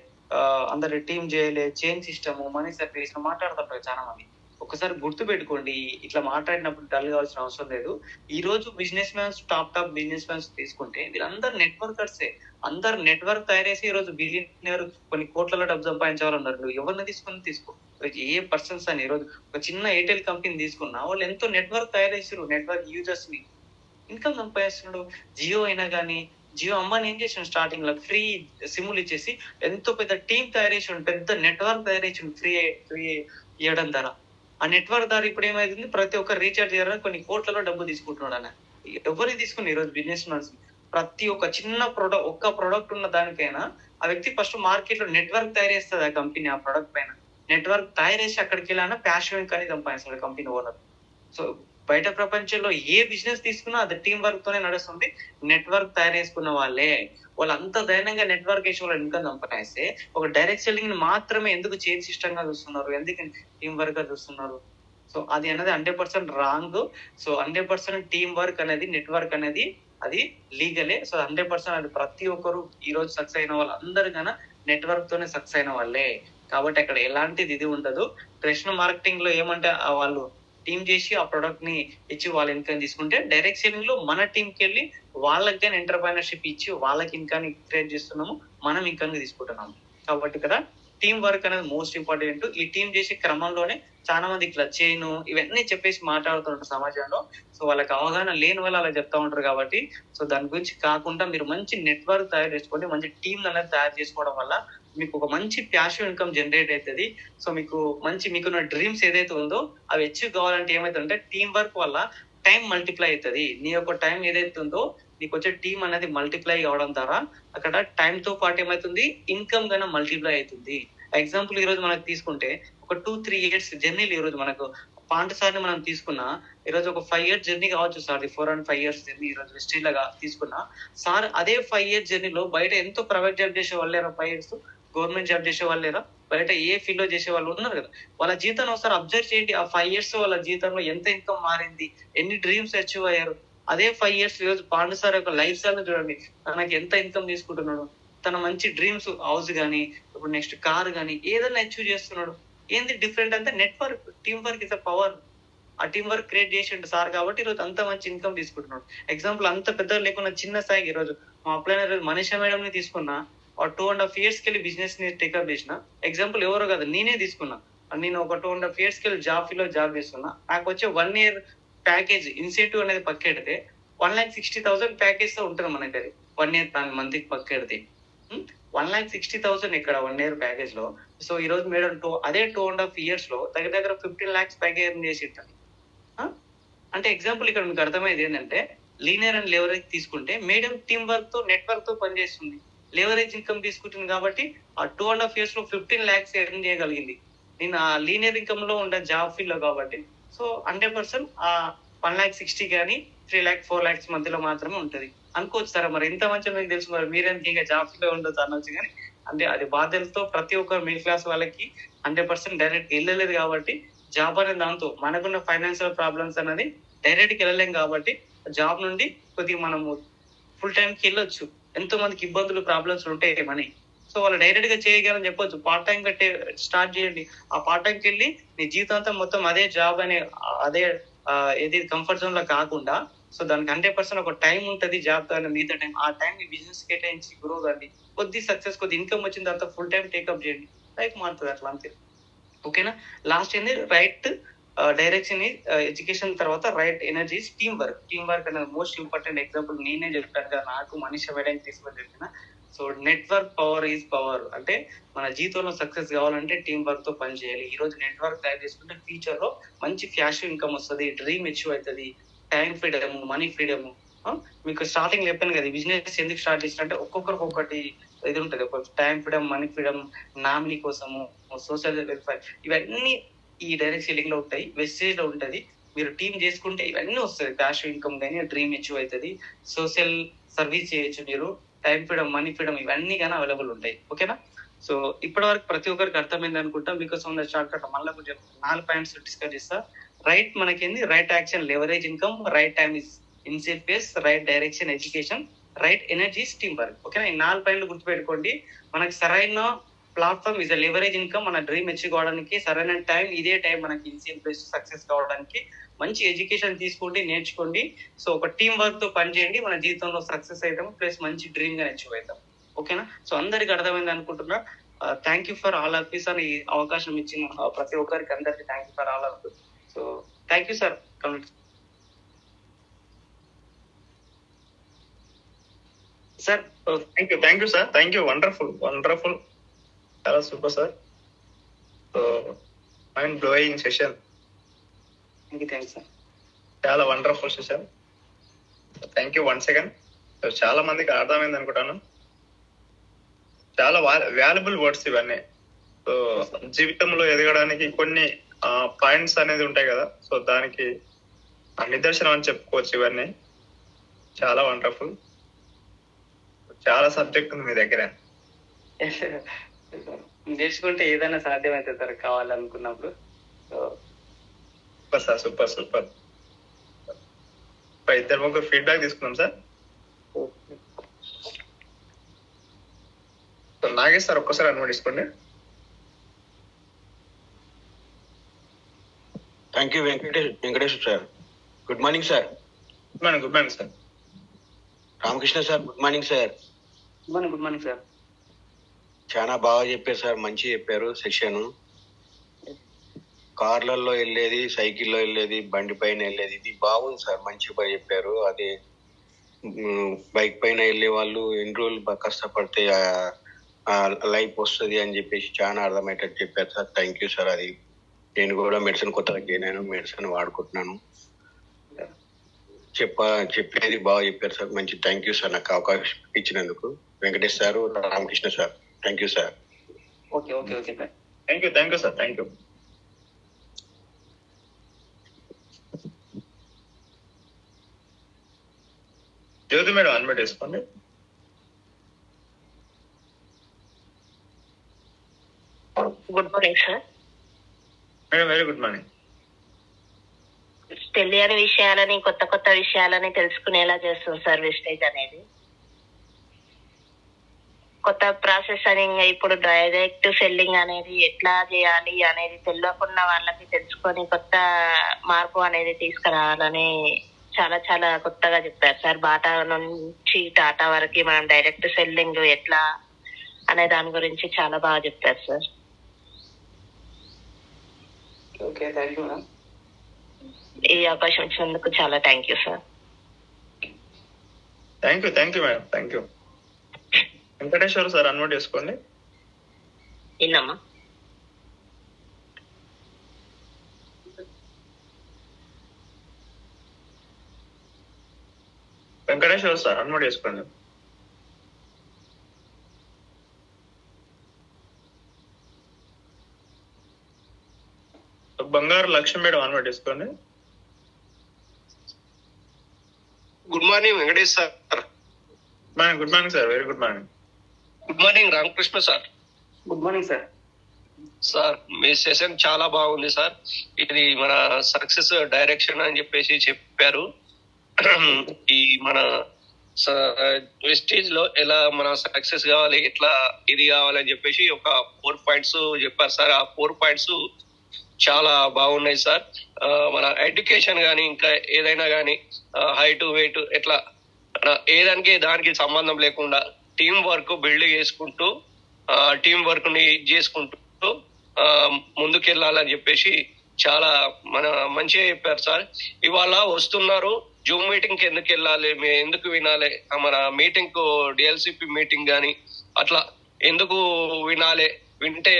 అందరి టీమ్ చేయాలి, చైన్ సిస్టమ్, మనీ సర్వీస్ మాట్లాడుతుంటారు చాలా మంది. ఒకసారి గుర్తు పెట్టుకోండి, ఇట్లా మాట్లాడినప్పుడు డల్ కావాల్సిన అవసరం లేదు. ఈ రోజు business mans, top business mans తీసుకుంటే వీళ్ళందరూ నెట్వర్కర్సే. అందరు నెట్వర్క్ తయారేసి ఈ రోజు బిలియనర్, కొన్ని కోట్లలో డబ్బు సంపాదించాలన్నారు. నువ్వు ఎవరిని తీసుకో, ఏ పర్సన్స్ అని. ఈ రోజు ఒక చిన్న ఎయిర్టెల్ కంపెనీ తీసుకున్నా వాళ్ళు ఎంతో నెట్వర్క్ తయారేసారు, నెట్వర్క్ యూజర్స్ ని ఇన్కమ్ సంపాదిస్తున్నాడు. జియో అయినా కానీ, జియో అమ్మాని ఏం చేసాడు, స్టార్టింగ్ లో ఫ్రీ సిమ్లు ఇచ్చేసి ఎంతో పెద్ద టీం తయారేసాడు, పెద్ద నెట్వర్క్ తయారేసాడు ఫ్రీ ఇవ్వడం ద్వారా. ఆ నెట్వర్క్ ద్వారా ఇప్పుడు ఏమైంది, ప్రతి ఒక్క రీఛార్జ్ చేయాలని కొన్ని కోట్లలో డబ్బు తీసుకుంటున్నాడు అన్న. ఎవరికి తీసుకుని ఈ రోజు బిజినెస్ మ్యాన్స్ ప్రతి ఒక్క చిన్న ప్రొడక్ట్, ఒక్క ప్రొడక్ట్ ఉన్న దానికైనా ఆ వ్యక్తి ఫస్ట్ మార్కెట్ లో నెట్వర్క్ తయారు చేస్తుంది ఆ కంపెనీ. ఆ ప్రొడక్ట్ పైన నెట్వర్క్ తయారేసి అక్కడికి వెళ్ళానా ప్యాషన్ కానీ సంపాదిస్తాడు కంపెనీ ఓనర్. సో బయట ప్రపంచంలో ఏ బిజినెస్ తీసుకున్నా అది టీం వర్క్ తోనే నడుస్తుంది. నెట్వర్క్ తయారు చేసుకున్న వాళ్ళే. వాళ్ళు అంత ధైర్యంగా నెట్వర్క్ వేసి వాళ్ళు ఇన్కమ్ సంపాదిస్తే ఒక డైరెక్ట్ సెల్లింగ్ ని మాత్రమే ఎందుకు చైన్ సిస్టమ్ గా చూస్తున్నారు, ఎందుకు టీం వర్క్ గా చూస్తున్నారు? సో అది అనేది 100% రాంగ్. సో 100% టీం వర్క్ అనేది, నెట్వర్క్ అనేది అది లీగలే. సో 100% అది ప్రతి ఒక్కరు ఈ రోజు సక్సెస్ అయిన వాళ్ళు అందరు కన్నా నెట్వర్క్ తోనే సక్సెస్ అయిన వాళ్ళే. కాబట్టి అక్కడ ఎలాంటిది ఇది ఉండదు. ట్రెడిషనల్ మార్కెటింగ్ లో ఏమంటే వాళ్ళు టీమ్ చేసి ఆ ప్రొడక్ట్ ని ఇచ్చి వాళ్ళ ఇన్కమ్ తీసుకుంటే, డైరెక్ట్ సెల్లింగ్ లో మన టీంకి వెళ్ళి వాళ్ళకి కానీ ఎంటర్ప్రైనర్షిప్ ఇచ్చి వాళ్ళకి ఇన్కమ్ క్రియేట్ చేస్తున్నాము, మనం ఇన్కమ్ తీసుకుంటున్నాము. కాబట్టి ఇక్కడ టీం వర్క్ అనేది మోస్ట్ ఇంపార్టెంట్. ఈ టీం చేసే క్రమంలోనే చాలా మంది ఇట్లా చేయను ఇవన్నీ చెప్పేసి మాట్లాడుతుంటారు సమాజంలో. సో వాళ్ళకి అవగాహన లేని వాళ్ళు అలా చెప్తా ఉంటారు. కాబట్టి సో దాని గురించి కాకుండా మీరు మంచి నెట్వర్క్ తయారు చేసుకోండి, మంచి టీం అనేది తయారు చేసుకోవడం వల్ల మీకు ఒక మంచి ప్యాసివ్ ఇన్కమ్ జనరేట్ అవుతుంది. సో మీకున్న డ్రీమ్స్ ఏదైతే ఉందో అవి అచీవ్ కావాలంటే ఏమైతుందంటే టీం వర్క్ వల్ల టైం మల్టిప్లై అవుతుంది. నీ యొక్క టైం ఏదైతే ఉందో నీకు వచ్చే టీం అనేది మల్టిప్లై అవడం ద్వారా అక్కడ టైం తో పాటు ఏమైతుంది, ఇన్కమ్ గానే మల్టిప్లై అవుతుంది. ఎగ్జాంపుల్ ఈ రోజు మనకు తీసుకుంటే ఒక 2-3 years జర్నీలు ఈ రోజు మనకు పాండసార్ని మనం తీసుకున్నా, ఈ రోజు ఒక 5 years జర్నీ కావచ్చు సార్, 4 and 5 years జర్నీ ఈ రోజు హిస్టరీ లాగా తీసుకున్నా సార్. అదే 5 years జర్నీలో బయట ఎంతో ప్రైవేట్ జాబ్ చేసే వాళ్ళు లేరా, 5 years గవర్నమెంట్ జాబ్ చేసే వాళ్ళు లేరా, బయట ఏ ఫీల్డ్ లో చేసే వాళ్ళు ఉన్నారు కదా. వాళ్ళ జీవితాన్ని ఒకసారి అబ్జర్వ్ చేయండి. ఆ 5 years వాళ్ళ జీవితంలో ఎంత ఇన్కమ్ మారింది, ఎన్ని డ్రీమ్స్ అచీవ్ అయ్యారు. అదే 5 years ఈ రోజు పాండు సార్ యొక్క లైఫ్ స్టైల్ చూడండి, తనకి ఎంత ఇన్కమ్ తీసుకుంటున్నాడు. తన మంచి డ్రీమ్స్ హౌస్ గానీ, ఇప్పుడు నెక్స్ట్ కార్ గానీ ఏదైనా అచీవ్ చేస్తున్నాడు. ఏంది డిఫరెంట్ అంటే network, team work is a power. ఆ టీం వర్క్ క్రియేట్ చేసిండు సార్ కాబట్టి ఈ రోజు అంత మంచి ఇన్కమ్ తీసుకుంటున్నాడు. ఎగ్జాంపుల్ అంత పెద్ద లేకుండా చిన్న స్థాయికి ఈ రోజు మా అప్లైనర్ మనీషా మేడం ని తీసుకున్నా, 2.5 years కి వెళ్ళి బిజినెస్ ని టేకప్ చేసిన. ఎగ్జాంపుల్ ఎవరో కాదు, నేనే తీసుకున్నా. నేను ఒక 2.5 years కి వెళ్ళి జాబ్ ఫీల్డ్ లో జాబ్ చేస్తున్నా. నాకు వచ్చే 1 year ప్యాకేజ్ ఇన్సెంటివ్ అనేది పక్కెడితే 1,60,000 ప్యాకేజ్ తో ఉంటుంది మనకి. అది 1 year మంత్ కి పక్కెడితే 1,60,000 ఇక్కడ 1 year ప్యాకేజ్ లో. సో ఈ రోజు మేడం అదే 2.5 years లో దగ్గర 15 lakhs ప్యాకేజ్ చేసి ఉంటాను. అంటే ఎగ్జాంపుల్ ఇక్కడ మీకు అర్థమైంది ఏంటంటే, లీనియర్ అండ్ లెవరేజ్ తీసుకుంటే మేడం టీమ్ వర్క్ తో నెట్వర్క్ తో పనిచేస్తుంది. లెవరేజ్ ఇన్కమ్ తీసుకుంటుంది కాబట్టి ఆ 2.5 years లో 15 lakhs ఎర్న్ చేయగలిగింది. నేను ఆ లీనియర్ ఇన్కమ్ లో ఉండే జాబ్ ఫీల్డ్ లో కాబట్టి సో 100% ఆ 1,60,000 కానీ 3 lakhs 4 lakhs మధ్యలో మాత్రమే ఉంటది అనుకోవచ్చు సార్. మరి ఎంత మంచిగా మీకు తెలుసు, మరి మీరెందుకు ఇంకా జాబ్ ఫీల్డ్ లో ఉండొచ్చు అనొచ్చు. కానీ అంటే అది బాధ్యతలతో ప్రతి ఒక్క మిడిల్ క్లాస్ వాళ్ళకి 100% డైరెక్ట్ వెళ్ళలేదు కాబట్టి జాబ్ అనే దాంతో మనకున్న ఫైనాన్షియల్ ప్రాబ్లమ్స్ అనేది డైరెక్ట్ కి వెళ్ళలేం కాబట్టి జాబ్ నుండి కొద్దిగా మనము ఫుల్ టైం కి వెళ్ళొచ్చు. ఎంతో మందికి ఇబ్బందులు ప్రాబ్లమ్స్ ఉంటాయి మనీ. సో వాళ్ళు డైరెక్ట్ గా చేయగలని చెప్పొచ్చు, పార్ట్ టైం కట్టే స్టార్ట్ చేయండి. ఆ పార్ట్ టైంకి వెళ్ళి నీ జీవితాంతం మొత్తం అదే జాబ్ అనే అదే ఏది కంఫర్ట్ జోన్ లో కాకుండా, సో దానికి 100% ఒక టైం ఉంటది జాబ్ తో మిగతా టైం. ఆ టైం ని బిజినెస్ కేటాయించి గ్రో కండి. కొద్ది సక్సెస్, కొద్ది ఇన్కమ్ వచ్చిన తర్వాత ఫుల్ టైం టేకప్ చేయండి. లైఫ్ మారుతుంది అట్లా అంతే. ఓకేనా. లాస్ట్ ఏంది, రైట్ డైరెక్షన్ ఎడ్యుకేషన్ తర్వాత right energies team work. Team work అనేది మోస్ట్ ఇంపార్టెంట్. ఎగ్జాంపుల్ నేనే చెప్తాను కదా, నాకు మనీషా మేడం తీసుకొని చెప్పిన. So network power is power. అంటే మన జీవితంలో సక్సెస్ కావాలంటే టీమ్ వర్క్ తో పని చేయాలి. ఈ రోజు నెట్వర్క్ తయారు చేసుకుంటే ఫ్యూచర్ లో మంచి క్యాష్ ఇన్కమ్ వస్తుంది, డ్రీమ్ అచీవ్ అవుతుంది, టైం ఫ్రీడమ్, మనీ ఫ్రీడమ్. మీకు స్టార్టింగ్ చెప్పాను కదా, బిజినెస్ ఎందుకు స్టార్ట్ చేసిన అంటే ఒక్కొక్కరికి ఒక్కటి ఇది ఉంటుంది. ఒక time freedom, money freedom, nominee కోసము, సోషల్ వెల్ఫేర్, ఇవన్నీ ఈ డైరెక్ట్ సెల్లింగ్ లో ఉంటాయి, వెస్టేజ్ లో ఉంటది. మీరు టీమ్ చేసుకుంటే ఇవన్నీ వస్తుంది. క్యాష్ ఇన్కమ్ కానీ డ్రీమ్ అచీవ్ అవుతుంది, సోషల్ సర్వీస్ చేయొచ్చు మీరు, టైం ఫ్రీడమ్, మనీ ఫ్రీడమ్ ఇవన్నీ కానీ అవైలబుల్ ఉంటాయి. ఓకేనా? సో ఇప్పటి వరకు ప్రతి ఒక్కరికి అర్థమైంది అనుకుంటా. Because on the short cut మళ్ళీ కొంచెం 4 పాయింట్స్ డిస్కస్ చేస్తా. రైట్ మనకేంది? Right action, leverage income, right time is inset phase, right direction education, right energy, team work. ఓకేనా? ఈ 4 పాయింట్లు గుర్తుపెట్టుకోండి. మనకి సరైన ప్లాట్ఫామ్ ఇస్ లెవరేజ్ ఇన్కమ్, మన డ్రీమ్ అచీవ్ కావడానికి సరైన టైం, ఇదే టైం మనకి ఇన్సెట్ ఫేస్ సక్సెస్ కావడానికి. మంచి ఎడ్యుకేషన్ తీసుకోండి, నేర్చుకోండి. సో ఒక టీం వర్క్ తో పని చేయండి, మన జీవితంలో సక్సెస్ అవుతాం, ప్లస్ మంచి డ్రీమ్ గా అచీవ్ అవుతాం. ఓకేనా? సో అందరికి అర్థమైంది అనుకుంటున్నా. Thank you for all of this అని ఈ అవకాశం ఇచ్చిన ప్రతి ఒక్కరికి అందరికి thank you for all of this. So thank you sir. Sir thank you sir. Thank you. Wonderful చాలా super sir. So mind blowing session. Thanks sir. చాలా wonderful session. Thank you once again. చాలా మందికి అర్థమైంది అనుకుంటాను. చాలా valuable words ఇవన్నీ. So జీవితంలో ఎదగడానికి కొన్ని పాయింట్స్ అనేది ఉంటాయి కదా, సో దానికి నిదర్శనం అని చెప్పుకోవచ్చు ఇవన్నీ. చాలా వండర్ఫుల్. చాలా సబ్జెక్ట్ ఉంది మీ దగ్గర. నేర్చుకుంటే ఏదైనా సాధ్యమవుతుంది సార్ కావాలనుకున్నప్పుడు. Super sir. ఇద్దరు ముగ్గురు ఫీడ్బ్యాక్ తీసుకున్నాం సార్. నాగేష్ సార్ ఒక్కసారి అనుమతించుకోండి. Thank you Venkateshwara sir. Good morning sir. Good morning sir. Ramakrishna sir good morning sir. Good morning sir. చాలా బాగా చెప్పారు సార్, మంచి చెప్పారు సెక్షన్. కార్లలో వెళ్ళేది, సైకిల్లో వెళ్ళేది, బండి పైన వెళ్ళేది, ఇది బాగుంది సార్, మంచిగా చెప్పారు. అది బైక్ పైన వెళ్ళే వాళ్ళు ఎన్ని రోజులు కష్టపడితే లైఫ్ వస్తుంది అని చెప్పేసి చాలా అర్థమయ్యేటట్టు చెప్పారు సార్. Thank you sir. అది నేను కూడా మెడిసిన్ కొత్తగా చేయను, మెడిసిన్ వాడుకుంటున్నాను. చెప్పేది బాగా చెప్పారు సార్, మంచి థ్యాంక్ యూ సార్ నాకు అవకాశం ఇచ్చినందుకు. Venkatesh sir, Ramakrishna sir, thank you sir. Okay sir. Thank you sir. Thank you. Jyothi madam unmute చేసుకోండి. Good morning sir. Madam very good morning. తెలియని విషయాలని, కొత్త విషయాలని తెలుసుకునేలా చేస్తుంది సార్ విస్టేజ్ అనేది. కొత్త ప్రాసెస్ అని ఇప్పుడు డైరెక్ట్ సెల్లింగ్ అనేది ఎట్లా చేయాలి అనేది తెలియకుండా వాళ్ళకి తెలుసుకొని కొత్త మార్పు అనేది తీసుకురావాలని చాలా కొత్తగా చెప్పారు సార్. బాటా నుంచి టాటా వరకు మనం డైరెక్ట్ సెల్లింగ్ ఎట్లా అనే దాని గురించి చాలా బాగా చెప్పారు sir. Okay, thank you madam. ఈ అవకాశం ఇచ్చినందుకు చాలా thank you sir. Thank you madam. Thank you. Venkateshwara sir unmute చేసుకోండి. ఇన్నమ్మా. వెంకటేశ్వర సార్ అన్మ్యూట్ చేసుకోండి. బంగారు లక్ష్మి మేడం అన్మ్యూట్ చేసుకోండి. Good morning Venkatesh sir. Good morning sir. Very good morning. Good morning Ramakrishna sir. Good morning sir. Sir మీ session చాలా బాగుంది sir. ఇది మన success direction అని చెప్పేసి చెప్పారు. ఈ మన వెస్టేజ్ లో ఎలా మన సక్సెస్ కావాలి, ఎట్లా ఇది కావాలని చెప్పేసి ఒక 4 పాయింట్స్ చెప్పారు సార్. ఆ 4 పాయింట్స్ చాలా బాగున్నాయి సార్. మన ఎడ్యుకేషన్ కానీ ఇంకా ఏదైనా కానీ హైట్ వెయిట్ ఎట్లా ఏదానికి దానికి సంబంధం లేకుండా టీం వర్క్ బిల్డ్ చేసుకుంటూ టీం వర్క్ ని చేసుకుంటూ ముందుకెళ్ళాలని చెప్పేసి చాలా మంచిగా చెప్పారు సార్. ఇవాళ వస్తున్నారు, జూమ్ మీటింగ్ కి ఎందుకు వెళ్ళాలి, ఎందుకు వినాలి, మన మీటింగ్ కు డిఎల్సిపి మీటింగ్ కానీ అట్లా ఎందుకు వినాలి, వింటే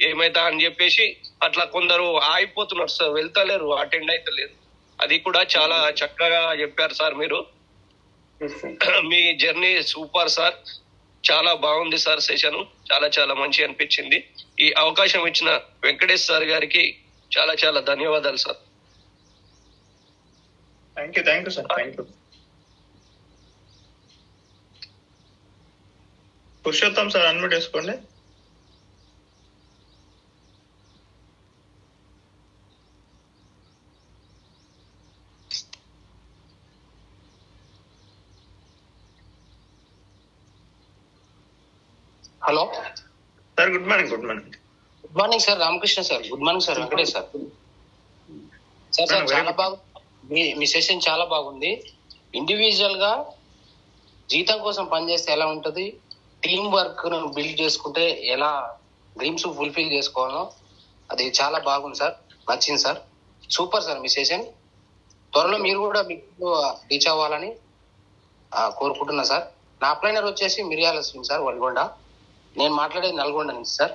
ఏమైతా అని చెప్పేసి అట్లా కొందరు ఆగిపోతున్నారు సార్, వెళ్తలేరు, అటెండ్ అయితలేరు. అది కూడా చాలా చక్కగా చెప్పారు సార్ మీరు. మీ జర్నీ సూపర్ సార్, చాలా బాగుంది సార్ సెషన్, చాలా మంచి అనిపించింది. ఈ అవకాశం ఇచ్చిన వెంకటేష్ సార్ గారికి చాలా ధన్యవాదాలు sir. Thank you sir. Thank you. Purushottam sir unmute చేసుకోండి. Hello sir, good morning. Good morning. Good morning sir, Ramakrishna sir. Good morning sir, Venkatesh sir. Sir చాలా బాగుంది మీ సెషన్, చాలా బాగుంది. ఇండివిజువల్ గా జీతం కోసం పనిచేస్తే ఎలా ఉంటది, టీం వర్క్ ను బిల్డ్ చేసుకుంటే ఎలా డ్రీమ్స్ ఫుల్ఫిల్ చేసుకోవాలో అది చాలా బాగుంది సార్, నచ్చింది సార్. సూపర్ సార్ మీ సెషన్. త్వరలో మీరు కూడా మీకు రీచ్ అవ్వాలని కోరుకుంటున్నా సార్. నా అప్లైనర్ వచ్చేసి మిరియాల శ్రీని సార్, వల్గొండ. నేను మాట్లాడేది నల్గొండ నుంచి సార్.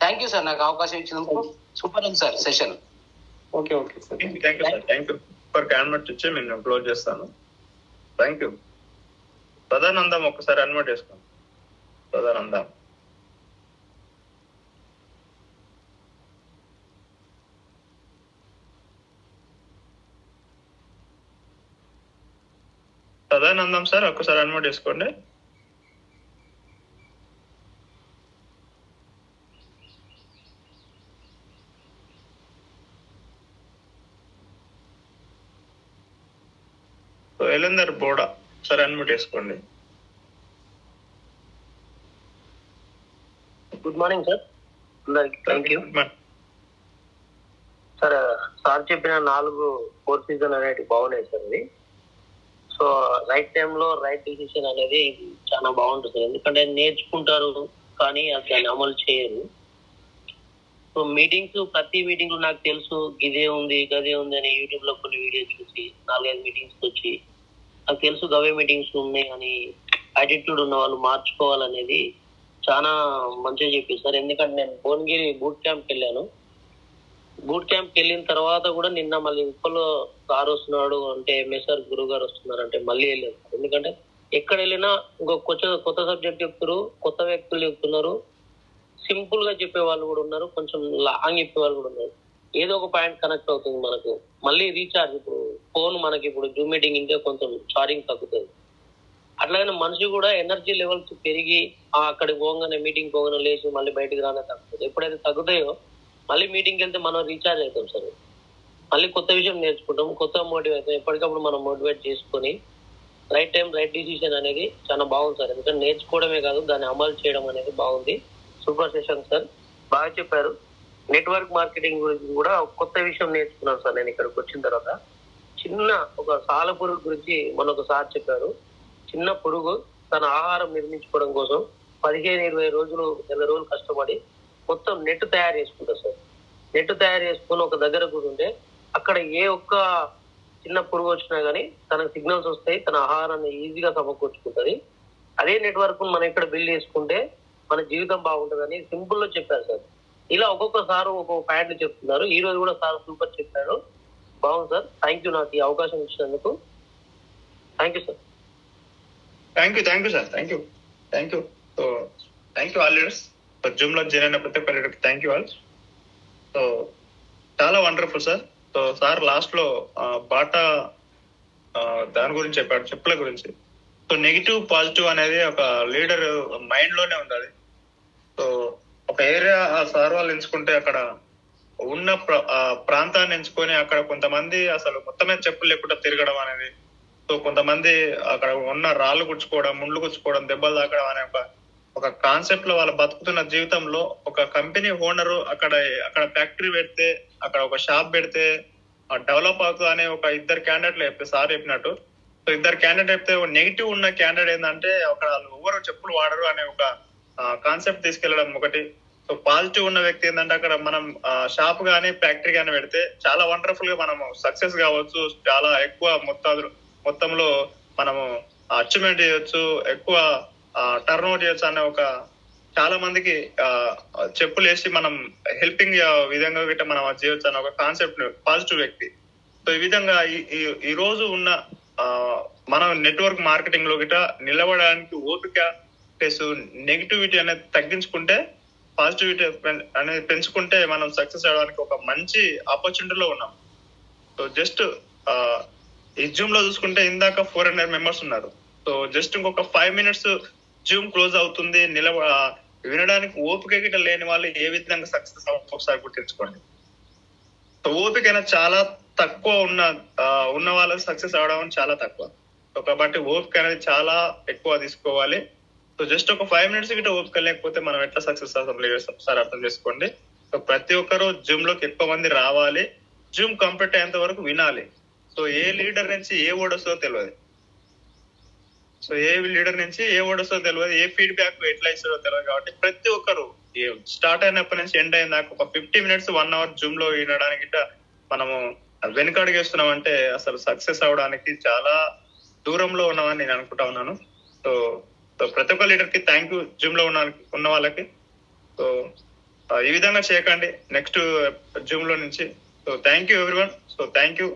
థ్యాంక్ యూ సార్, నాకు అవకాశం ఇచ్చినందుకు. సూపర్ ఉంది sir session. Okay sir, thank you sir. Thank you for convert ఇచ్చి నేను క్లోజ్ చేస్తాను. Thank you. సదానందం ఒక్కసారి అన్మ్యూట్ చేసుకోండి. సదానందం. సదానందం సార్ ఒక్కసారి అన్మ్యూట్ చేసుకోండి. ఎలందర్ బోడా సార్ అన్మ్యూట్ చేసుకోండి. గుడ్ మార్నింగ్ సార్, అందరికి థ్యాంక్ యూ సార్. సార్ చెప్పిన 4 కోర్సెస్ అనేవి బాగున్నాయి సార్. ఇది సో రైట్ టైంలో రైట్ డిసిషన్ అనేది చాలా బాగుంటుంది సార్. ఎందుకంటే నేర్చుకుంటారు కానీ దాన్ని అమలు చేయరు. సో మీటింగ్స్, ప్రతి మీటింగ్ లో నాకు తెలుసు ఇదే ఉంది గదే ఉంది అని యూట్యూబ్ లో కొన్ని వీడియోస్ చూసి 4-5 మీటింగ్స్ వచ్చి నాకు తెలుసు గవే మీటింగ్స్ ఉన్నాయి అని యాటిట్యూడ్ ఉన్న వాళ్ళు మార్చుకోవాలనేది చాలా మంచిగా చెప్పారు సార్. ఎందుకంటే నేను భువనగిరి బూట్ క్యాంప్కి వెళ్ళాను. బూట్ క్యాంప్కి వెళ్ళిన తర్వాత కూడా నిన్న మళ్ళీ ఇంట్లో సార్ వస్తున్నాడు అంటే ఎంఎస్ఆర్ గురువు గారు వస్తున్నారు అంటే మళ్ళీ వెళ్ళాను. ఎందుకంటే ఎక్కడ వెళ్ళినా ఇంకొక కొత్త సబ్జెక్ట్ చెప్తారు, కొత్త వ్యక్తులు చెప్తున్నారు. సింపుల్ గా చెప్పే వాళ్ళు కూడా ఉన్నారు, కొంచెం లాంగ్ చెప్పే వాళ్ళు కూడా ఉన్నారు. ఏదో ఒక పాయింట్ కనెక్ట్ అవుతుంది మనకు. మళ్ళీ రీఛార్జ్, ఇప్పుడు ఫోన్ మనకి ఇప్పుడు జూమ్ మీటింగ్ ఇంకా కొంచెం ఛార్జింగ్ తగ్గుతుంది. అట్లాగే మనిషి కూడా ఎనర్జీ లెవెల్స్ పెరిగి అక్కడికి పోగానే మీటింగ్ పోగానే లేచి మళ్ళీ బయటకు రానే తగ్గుతుంది. ఎప్పుడైతే తగ్గుతాయో మళ్ళీ మీటింగ్కి వెళ్తే మనం రీఛార్జ్ అవుతాం సార్. మళ్ళీ కొత్త విషయం నేర్చుకుంటాం, కొత్త మోటివేట్ అవుతాం. ఎప్పటికప్పుడు మనం మోటివేట్ చేసుకొని రైట్ టైం రైట్ డిసిషన్ అనేది చాలా బాగుంది సార్. ఎందుకంటే నేర్చుకోవడమే కాదు, దాన్ని అమలు చేయడం అనేది బాగుంది. సూపర్ సెషన్ సార్, బాగా చెప్పారు. నెట్వర్క్ మార్కెటింగ్ గురించి కూడా కొత్త విషయం నేర్చుకున్నాను సార్ నేను ఇక్కడికి వచ్చిన తర్వాత. చిన్న ఒక సాల పురుగు గురించి మొన్న ఒకసారి చెప్పారు. చిన్న పురుగు తన ఆహారం నిర్మించుకోవడం కోసం 15-20 రోజులు, 20 రోజులు కష్టపడి మొత్తం నెట్ తయారు చేసుకుంటారు సార్. నెట్ తయారు చేసుకుని ఒక దగ్గర కూర్చుంటే అక్కడ ఏ ఒక్క చిన్న పురుగు వచ్చినా గానీ తనకు సిగ్నల్స్ వస్తాయి, తన ఆహారాన్ని ఈజీగా సమకూర్చుకుంటది. అదే నెట్వర్క్ మనం ఇక్కడ బిల్డ్ చేసుకుంటే మన జీవితం బాగుంటుందని సింపుల్ లో చెప్పారు సార్. ఇలా ఒక్కొక్కసారి ఒక్కొక్క పాయింట్లు చెప్తున్నారు. ఈ రోజు కూడా సార్ సూపర్ చెప్పారు, బాగుంది సార్. థ్యాంక్ యూ నాకు ఈ అవకాశం ఇచ్చినందుకు. Thank you sir. Thank you sir. Thank you. So thank you all leaders. Zoom లో జాయిన్ అయిన ప్రతి ఒక్కరికి థ్యాంక్ యూ ఆల్. సో చాలా wonderful sir. So sir last లో బాటా దాని గురించి చెప్పాడు, చెప్పుల గురించి. సో నెగిటివ్ పాజిటివ్ అనేది ఒక లీడర్ మైండ్ లోనే ఉంది. సో ఒక ఏరియా సార్ వాళ్ళు ఎంచుకుంటే అక్కడ ఉన్న ప్రాంతాన్ని ఎంచుకొని అక్కడ కొంతమంది అసలు మొత్తమే చెప్పులు లేకుండా తిరగడం అనేది, సో కొంతమంది అక్కడ ఉన్న రాళ్ళు గుచ్చుకోవడం, ముండ్లు గుచ్చుకోవడం, దెబ్బలు తాకడం అనే ఒక కాన్సెప్ట్ లో వాళ్ళు బతుకుతున్న జీవితంలో ఒక కంపెనీ ఓనరు అక్కడ ఫ్యాక్టరీ పెడితే, అక్కడ ఒక షాప్ పెడితే డెవలప్ అవుతుంది అనే ఒక 2 క్యాండిడేట్లు చెప్తే సార్ చెప్పినట్టు. సో 2 క్యాండిడేట్ చెప్తే నెగిటివ్ ఉన్న క్యాండిడేట్ ఏంటంటే అక్కడ వాళ్ళు ఎవరు చెప్పులు వాడరు అనే ఒక కాన్సెప్ట్ తీసుకెళ్లడం ఒకటి. సో పాజిటివ్ ఉన్న వ్యక్తి ఏంటంటే అక్కడ మనం షాప్ గానీ ఫ్యాక్టరీ గానీ పెడితే చాలా వండర్ఫుల్ గా మనం సక్సెస్ కావచ్చు, చాలా ఎక్కువ మొత్తంలో మనము అచీవ్మెంట్ చేయొచ్చు, ఎక్కువ టర్న్ ఓవర్ చేయొచ్చు అనే ఒక చాలా మందికి చెప్పులు వేసి మనం హెల్పింగ్ విధంగా గిట్ట మనం చేయొచ్చు అనే ఒక కాన్సెప్ట్ పాజిటివ్ వ్యక్తి. సో ఈ విధంగా ఈ రోజు ఉన్న మనం నెట్వర్క్ మార్కెటింగ్ లో గిట్ట నిలబడడానికి ఓపిక ప్లస్ నెగిటివిటీ అనేది తగ్గించుకుంటే, పాజిటివిటీ అనేది పెంచుకుంటే మనం సక్సెస్ అవడానికి ఒక మంచి ఆపర్చునిటీలో ఉన్నాం. సో జస్ట్ ఈ జూమ్ లో చూసుకుంటే ఇందాక 400 మెంబర్స్ ఉన్నారు. సో జస్ట్ ఇంకొక 5 minutes జూమ్ క్లోజ్ అవుతుంది వినడానికి ఓపిక గిట్ట లేని వాళ్ళు ఏ విధంగా సక్సెస్ ఒకసారి గుర్తించుకోండి. సో ఓపిక అనేది చాలా తక్కువ ఉన్న వాళ్ళకి సక్సెస్ అవడం చాలా తక్కువ. సో కాబట్టి ఓపిక అనేది చాలా ఎక్కువ తీసుకోవాలి. సో జస్ట్ ఒక 5 minutes గిట్ట ఓపిక లేకపోతే మనం ఎట్లా సక్సెస్ ఒకసారి అర్థం చేసుకోండి. సో ప్రతి ఒక్కరు జూమ్ లోకి ఎక్కువ మంది రావాలి, జూమ్ కంప్లీట్ అయ్యేంత వరకు వినాలి. సో ఏ లీడర్ నుంచి ఏ వర్డ్ వస్తుందో తెలియదు, ఏ ఫీడ్బ్యాక్ ఎట్లా ఇస్తుందో తెలియదు. కాబట్టి ప్రతి ఒక్కరు స్టార్ట్ అయినప్పటి నుంచి ఎండ్ అయిన దాకా ఒక 50 minutes 1 hour జూమ్ లో వినడానికి మనము వెనుకడుగేస్తున్నామంటే అసలు సక్సెస్ అవడానికి చాలా దూరంలో ఉన్నామని నేను అనుకుంటా ఉన్నాను. సో ప్రతి ఒక్క లీడర్ కి థ్యాంక్ యూ, జూమ్ లో ఉన్న వాళ్ళకి. సో ఈ విధంగా చేయకండి నెక్స్ట్ జూమ్ లో నుంచి. So thank you everyone. So thank you.